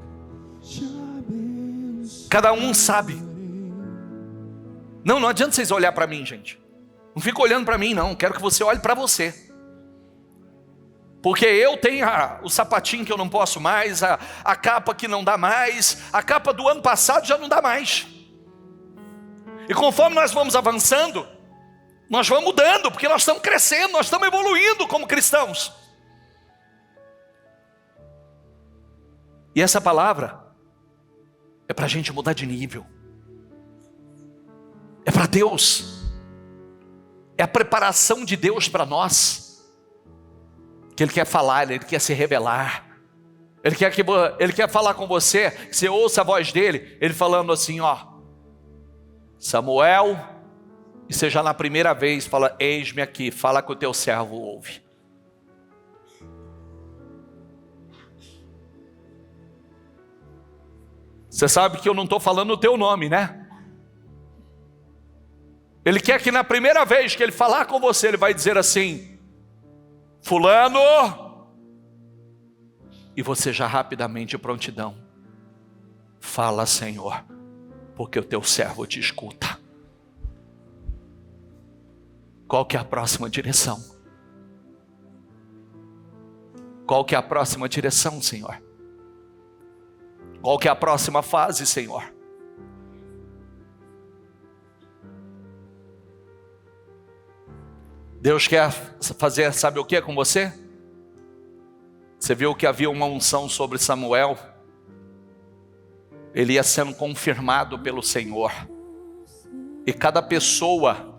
Te abençoe.
Cada um sabe. Não adianta vocês olhar para mim, gente. Não fica olhando para mim, não. Quero que você olhe para você. Porque eu tenho o sapatinho que eu não posso mais, a capa que não dá mais, a capa do ano passado já não dá mais. E conforme nós vamos avançando, nós vamos mudando, porque nós estamos crescendo, nós estamos evoluindo como cristãos. E essa palavra é para a gente mudar de nível. É para Deus. É a preparação de Deus para nós. Que Ele quer falar, Ele quer se revelar. Ele quer falar com você, que você ouça a voz dEle. Ele falando assim, ó. Samuel, e seja na primeira vez, fala, eis-me aqui, fala que o teu servo ouve. Você sabe que eu não estou falando o teu nome, né? Ele quer que na primeira vez que Ele falar com você, Ele vai dizer assim, fulano, e você já rapidamente prontidão, fala Senhor, porque o teu servo te escuta. Qual que é a próxima direção? Qual que é a próxima direção, Senhor? Qual que é a próxima fase, Senhor? Deus quer fazer, sabe o que com você? Você viu que havia uma unção sobre Samuel. Ele ia sendo confirmado pelo Senhor. E cada pessoa,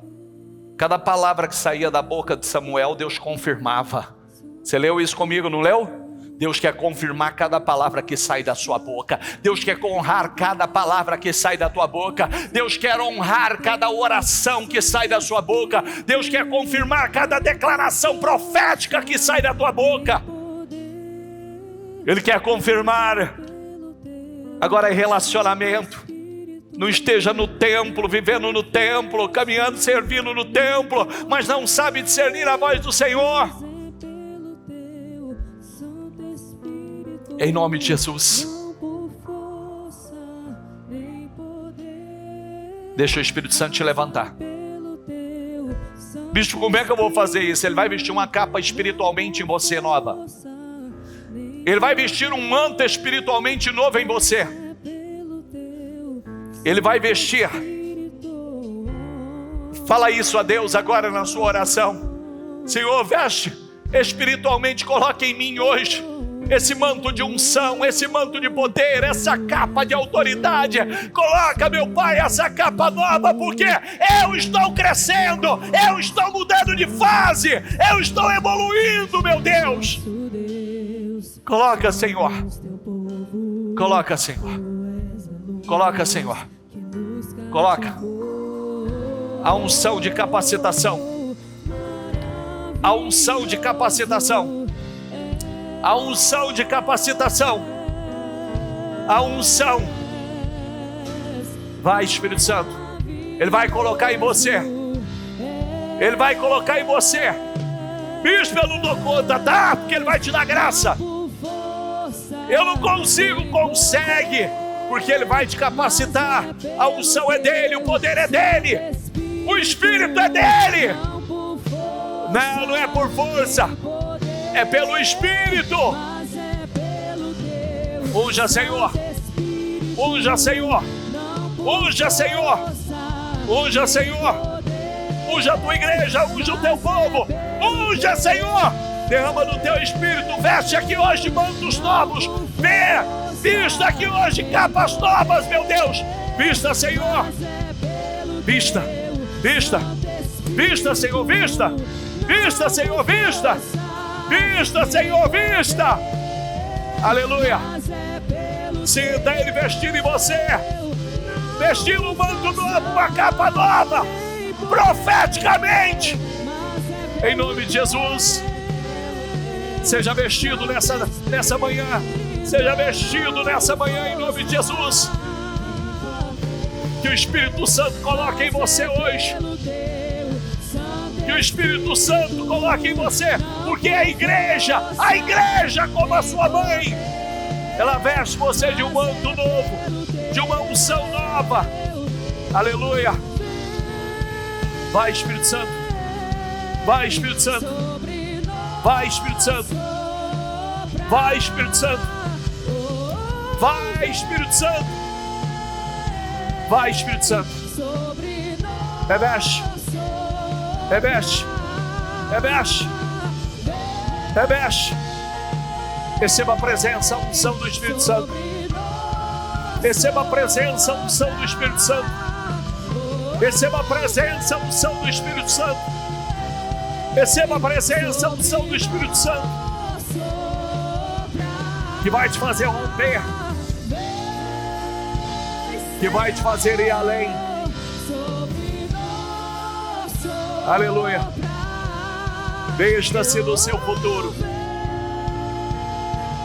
cada palavra que saía da boca de Samuel, Deus confirmava. Você leu isso comigo, não leu? Deus quer confirmar cada palavra que sai da sua boca. Deus quer honrar cada palavra que sai da tua boca. Deus quer honrar cada oração que sai da sua boca. Deus quer confirmar cada declaração profética que sai da tua boca. Ele quer confirmar. Agora é relacionamento. Não esteja no templo, vivendo no templo, caminhando, servindo no templo, mas não sabe discernir a voz do Senhor. Em nome de Jesus. Deixa o Espírito Santo te levantar. Bicho, como é que eu vou fazer isso? Ele vai vestir uma capa espiritualmente em você nova. Ele vai vestir um manto espiritualmente novo em você. Ele vai vestir. Fala isso a Deus agora na sua oração. Senhor, veste espiritualmente, coloque em mim hoje esse manto de unção, esse manto de poder, essa capa de autoridade. Coloca, meu Pai, essa capa nova, porque eu estou crescendo, eu estou mudando de fase, eu estou evoluindo, meu Deus. Coloca, Senhor. Coloca, Senhor. Coloca, Senhor. Coloca a unção de capacitação. A unção de capacitação. A unção de capacitação. A unção. Vai, Espírito Santo. Ele vai colocar em você. Ele vai colocar em você. Bispo, eu não dou conta, tá? Porque Ele vai te dar graça. Eu não consigo, consegue. Porque Ele vai te capacitar. A unção é dEle, o poder é dEle. O Espírito é dEle. Não, não é por força. É pelo Espírito. Unja, Senhor. Unja, Senhor. Unja, Senhor. Unja, Senhor. Unja a tua igreja, unja o teu povo. Unja, Senhor. Derrama no teu Espírito. Veste aqui hoje mantos novos. Vista aqui hoje capas novas, meu Deus. Vista, Senhor. Vista. Vista. Vista, Senhor. Vista. Vista, Senhor. Vista. Vista, Senhor. Vista. Aleluia. Sinta Ele vestindo em você. Vestindo um manto novo, uma capa nova. Profeticamente. Em nome de Jesus. Seja vestido nessa manhã. Seja vestido nessa manhã em nome de Jesus. Que o Espírito Santo coloque em você hoje. Que o Espírito Santo coloque em você. Porque a igreja como a sua mãe, ela veste você de um manto novo, de uma unção nova. Aleluia. Vai, Espírito Santo. Vai, Espírito Santo. Vai, Espírito Santo. Vai, Espírito Santo. Vai, Espírito Santo. Vai, Espírito Santo. Remexe. Remexe. Remexe. Remexe. Receba a presença, a unção do Espírito Santo. Receba a presença, a unção do Espírito Santo. Receba a presença, a unção do Espírito Santo. Receba a presença, a unção do Espírito Santo. Que vai te fazer romper. Que vai te fazer ir além. Aleluia. Vista-se no seu futuro.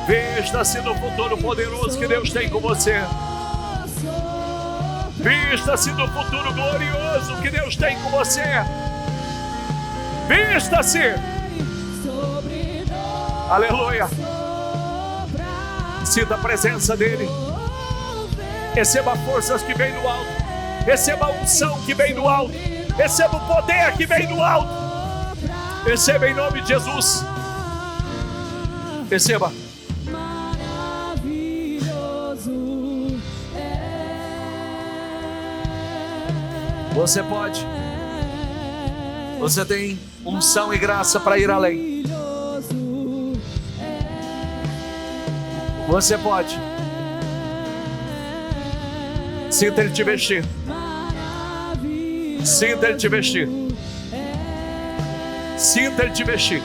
Vista-se no futuro poderoso que Deus tem com você. Vista-se no futuro glorioso que Deus tem com você. Vista-se. Aleluia. Sinta a presença dEle. Receba forças que vêm do alto. Receba a unção que vem do alto. Receba o poder que vem do alto. Receba em nome de Jesus. Receba. Você pode. Você tem unção e graça para ir além. Você pode. Sinta Ele te vestir. Sinta Ele te vestir. Sinta Ele te vestir.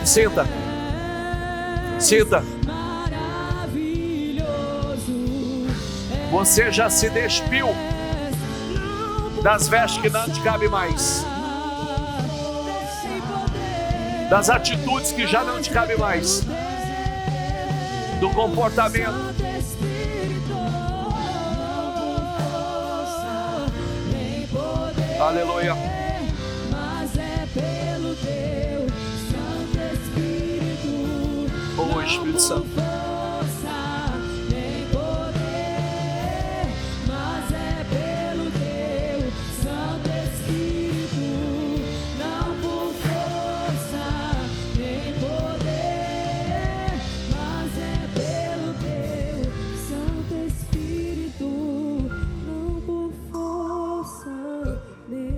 Sinta. Sinta. Você já se despiu das vestes que não te cabem mais, das atitudes que já não te cabem mais, do comportamento. Aleluia. Oh, Espírito Santo.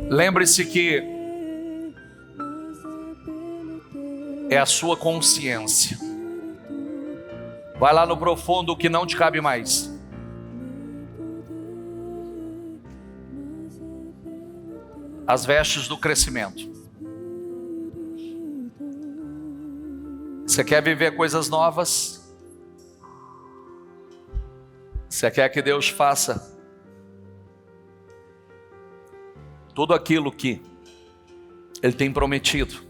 Lembre-se que é a sua consciência. Vai lá no profundo o que não te cabe mais. As vestes do crescimento. Você quer viver coisas novas? Você quer que Deus faça tudo aquilo que Ele tem prometido?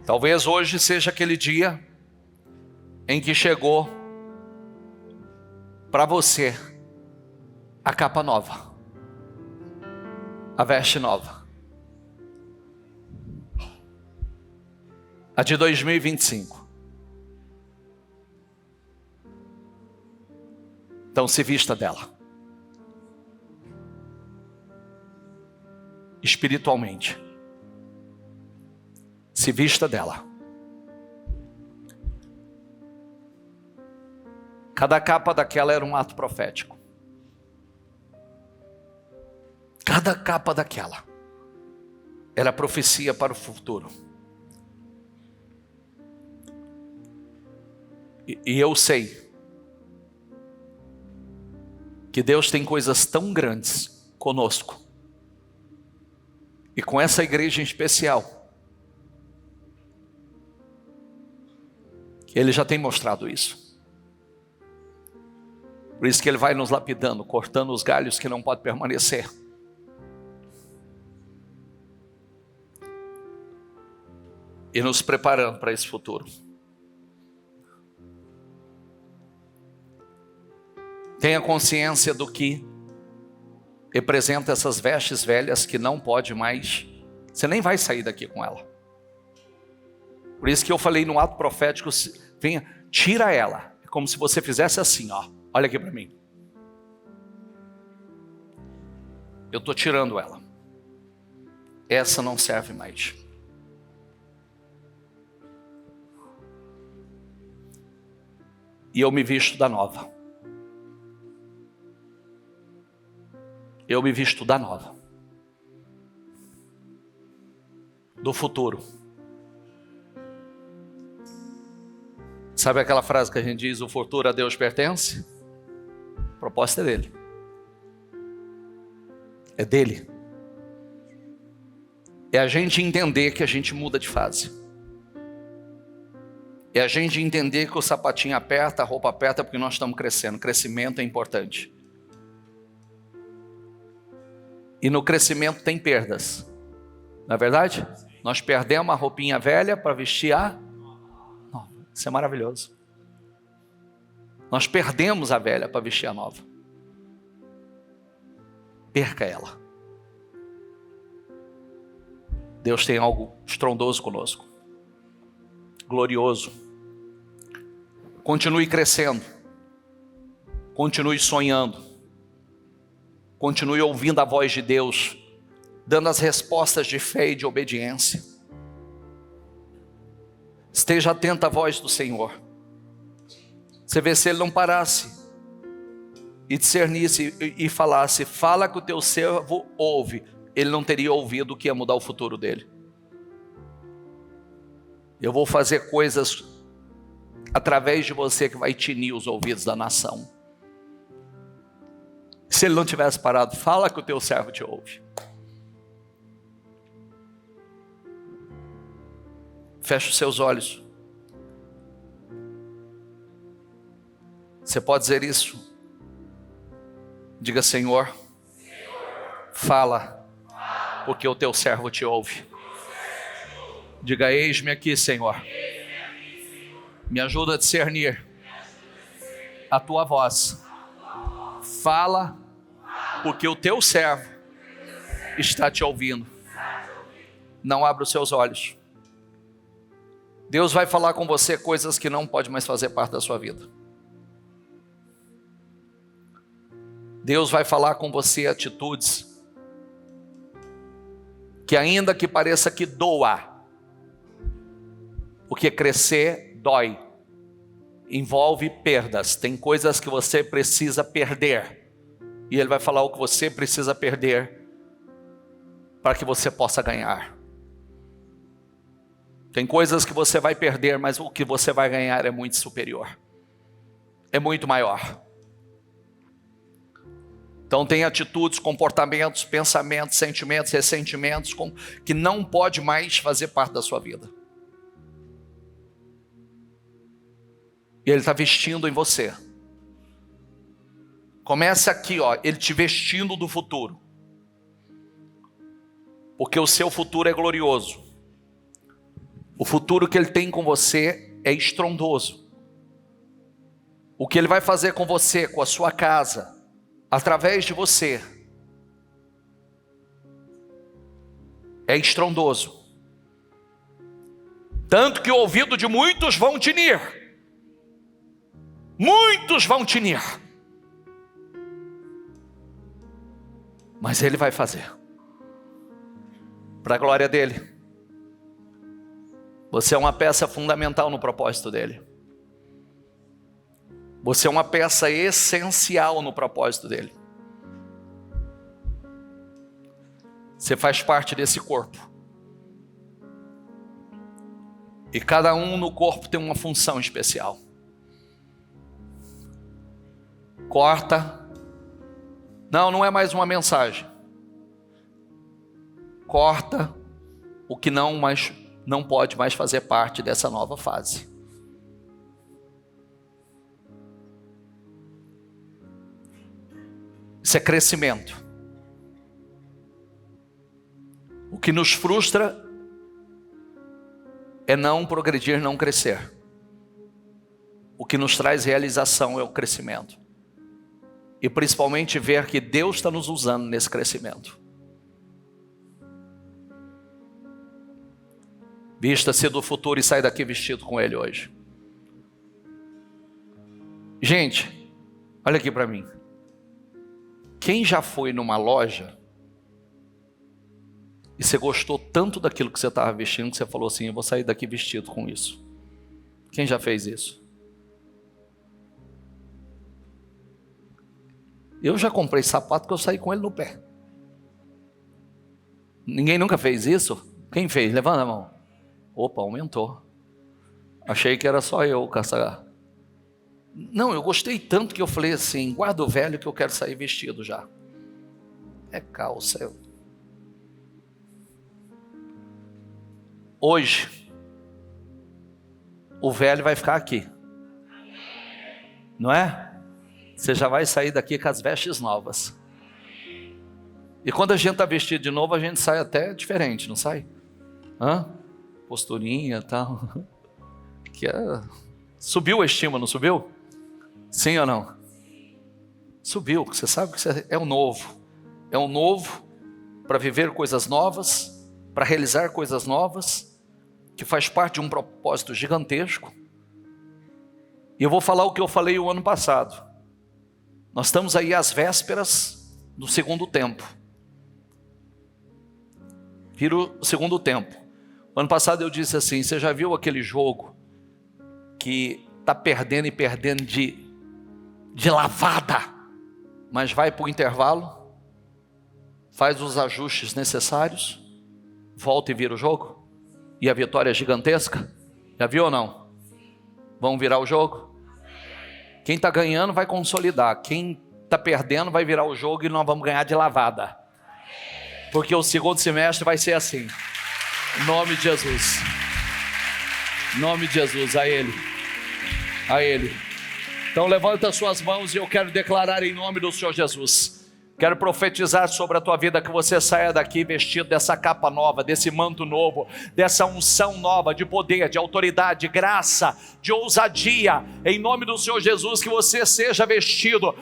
Talvez hoje seja aquele dia em que chegou para você a capa nova, a veste nova, a de 2025. Então se vista dela, espiritualmente, se vista dela. Cada capa daquela era um ato profético. Cada capa daquela era profecia para o futuro. E eu sei que Deus tem coisas tão grandes conosco, e com essa igreja em especial, que Ele já tem mostrado isso. Por isso que Ele vai nos lapidando, cortando os galhos que não podem permanecer. E nos preparando para esse futuro. Tenha consciência do que representa essas vestes velhas que não pode mais. Você nem vai sair daqui com ela. Por isso que eu falei no ato profético, venha, tira ela. É como se você fizesse assim, ó. Olha aqui para mim. Eu estou tirando ela. Essa não serve mais. E eu me visto da nova. Eu me visto da nova. Do futuro. Sabe aquela frase que a gente diz, o futuro a Deus pertence? A proposta é dele. É dele. É a gente entender que a gente muda de fase. É a gente entender que o sapatinho aperta, a roupa aperta, porque nós estamos crescendo. Crescimento é importante. E no crescimento tem perdas. Não é verdade? Nós perdemos a roupinha velha para vestir a nova. Isso é maravilhoso. Nós perdemos a velha para vestir a nova. Perca ela. Deus tem algo estrondoso conosco. Glorioso. Continue crescendo. Continue sonhando. Continue ouvindo a voz de Deus, dando as respostas de fé e de obediência. Esteja atento à voz do Senhor. Você vê, se Ele não parasse e discernisse e falasse, fala que o teu servo ouve, ele não teria ouvido o que ia mudar o futuro dele. Eu vou fazer coisas através de você que vai tinir os ouvidos da nação. Se ele não tivesse parado, fala que o teu servo te ouve. Feche os seus olhos. Você pode dizer isso? Diga, Senhor, fala, porque o teu servo te ouve. Diga, eis-me aqui, Senhor. Me ajuda a discernir a tua voz. Fala, porque o teu servo está te ouvindo. Não abra os seus olhos. Deus vai falar com você coisas que não pode mais fazer parte da sua vida. Deus vai falar com você atitudes que, ainda que pareça que doa, porque crescer dói, envolve perdas. Tem coisas que você precisa perder, e Ele vai falar o que você precisa perder para que você possa ganhar. Tem coisas que você vai perder, mas o que você vai ganhar é muito superior, é muito maior. Então tem atitudes, comportamentos, pensamentos, sentimentos, ressentimentos que não pode mais fazer parte da sua vida. E Ele está vestindo em você. Começa aqui, ó, Ele te vestindo do futuro. Porque o seu futuro é glorioso. O futuro que Ele tem com você é estrondoso. O que Ele vai fazer com você, com a sua casa, através de você, é estrondoso. Tanto que o ouvido de muitos vão tinir. Muitos vão tinir. Mas Ele vai fazer. Para a glória dEle. Você é uma peça fundamental no propósito dEle. Você é uma peça essencial no propósito dEle. Você faz parte desse corpo. E cada um no corpo tem uma função especial. Corta. Não é mais uma mensagem. Corta o que não pode mais fazer parte dessa nova fase. Isso é crescimento. O que nos frustra é não progredir, não crescer. O que nos traz realização é o crescimento. E principalmente ver que Deus está nos usando nesse crescimento. Vista-se do futuro e sai daqui vestido com Ele hoje. Gente, olha aqui para mim. Quem já foi numa loja e você gostou tanto daquilo que você estava vestindo que você falou assim, eu vou sair daqui vestido com isso? Quem já fez isso? Eu já comprei sapato que eu saí com ele no pé. Ninguém nunca fez isso? Quem fez? Levanta a mão. Opa, aumentou. Achei que era só eu, caçar. Não, eu gostei tanto que eu falei assim, guarda o velho que eu quero sair vestido já. É calça. Hoje, o velho vai ficar aqui. Não é? Você já vai sair daqui com as vestes novas. E quando a gente está vestido de novo, a gente sai até diferente, não sai? Posturinha e tal. Subiu a estima, não subiu? Sim ou não? Subiu, você sabe que é o novo. É o novo para viver coisas novas, para realizar coisas novas, que faz parte de um propósito gigantesco. E eu vou falar o que eu falei o ano passado. Nós estamos aí às vésperas do segundo tempo. Vira o segundo tempo. O ano passado eu disse assim, você já viu aquele jogo que está perdendo e perdendo de lavada, mas vai para o intervalo, faz os ajustes necessários, volta e vira o jogo, e a vitória é gigantesca? Já viu ou não? Vão virar o jogo? Quem está ganhando vai consolidar, quem está perdendo vai virar o jogo e nós vamos ganhar de lavada, porque o segundo semestre vai ser assim, em nome de Jesus, em nome de Jesus, a Ele. Então levanta as suas mãos e eu quero declarar em nome do Senhor Jesus. Quero profetizar sobre a tua vida que você saia daqui vestido dessa capa nova, desse manto novo, dessa unção nova de poder, de autoridade, de graça, de ousadia. Em nome do Senhor Jesus, que você seja vestido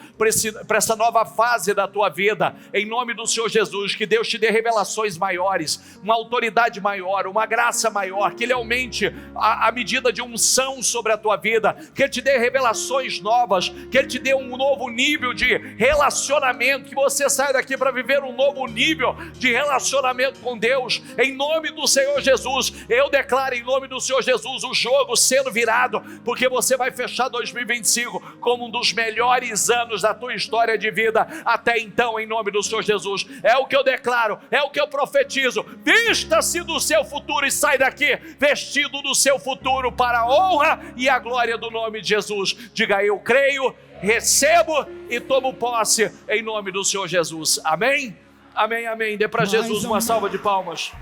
para essa nova fase da tua vida. Em nome do Senhor Jesus, que Deus te dê revelações maiores, uma autoridade maior, uma graça maior, que Ele aumente a medida de unção sobre a tua vida, que Ele te dê revelações novas, que Ele te dê um novo nível de relacionamento, que você sai daqui para viver um novo nível de relacionamento com Deus, em nome do Senhor Jesus. Eu declaro em nome do Senhor Jesus o jogo sendo virado, porque você vai fechar 2025 como um dos melhores anos da tua história de vida até então, em nome do Senhor Jesus. É o que eu declaro, é o que eu profetizo. Vista-se do seu futuro e sai daqui vestido do seu futuro para a honra e a glória do nome de Jesus. Diga: eu creio, recebo e tomo posse em nome do Senhor Jesus. Amém? Amém, amém. Dê para Jesus uma salva de palmas.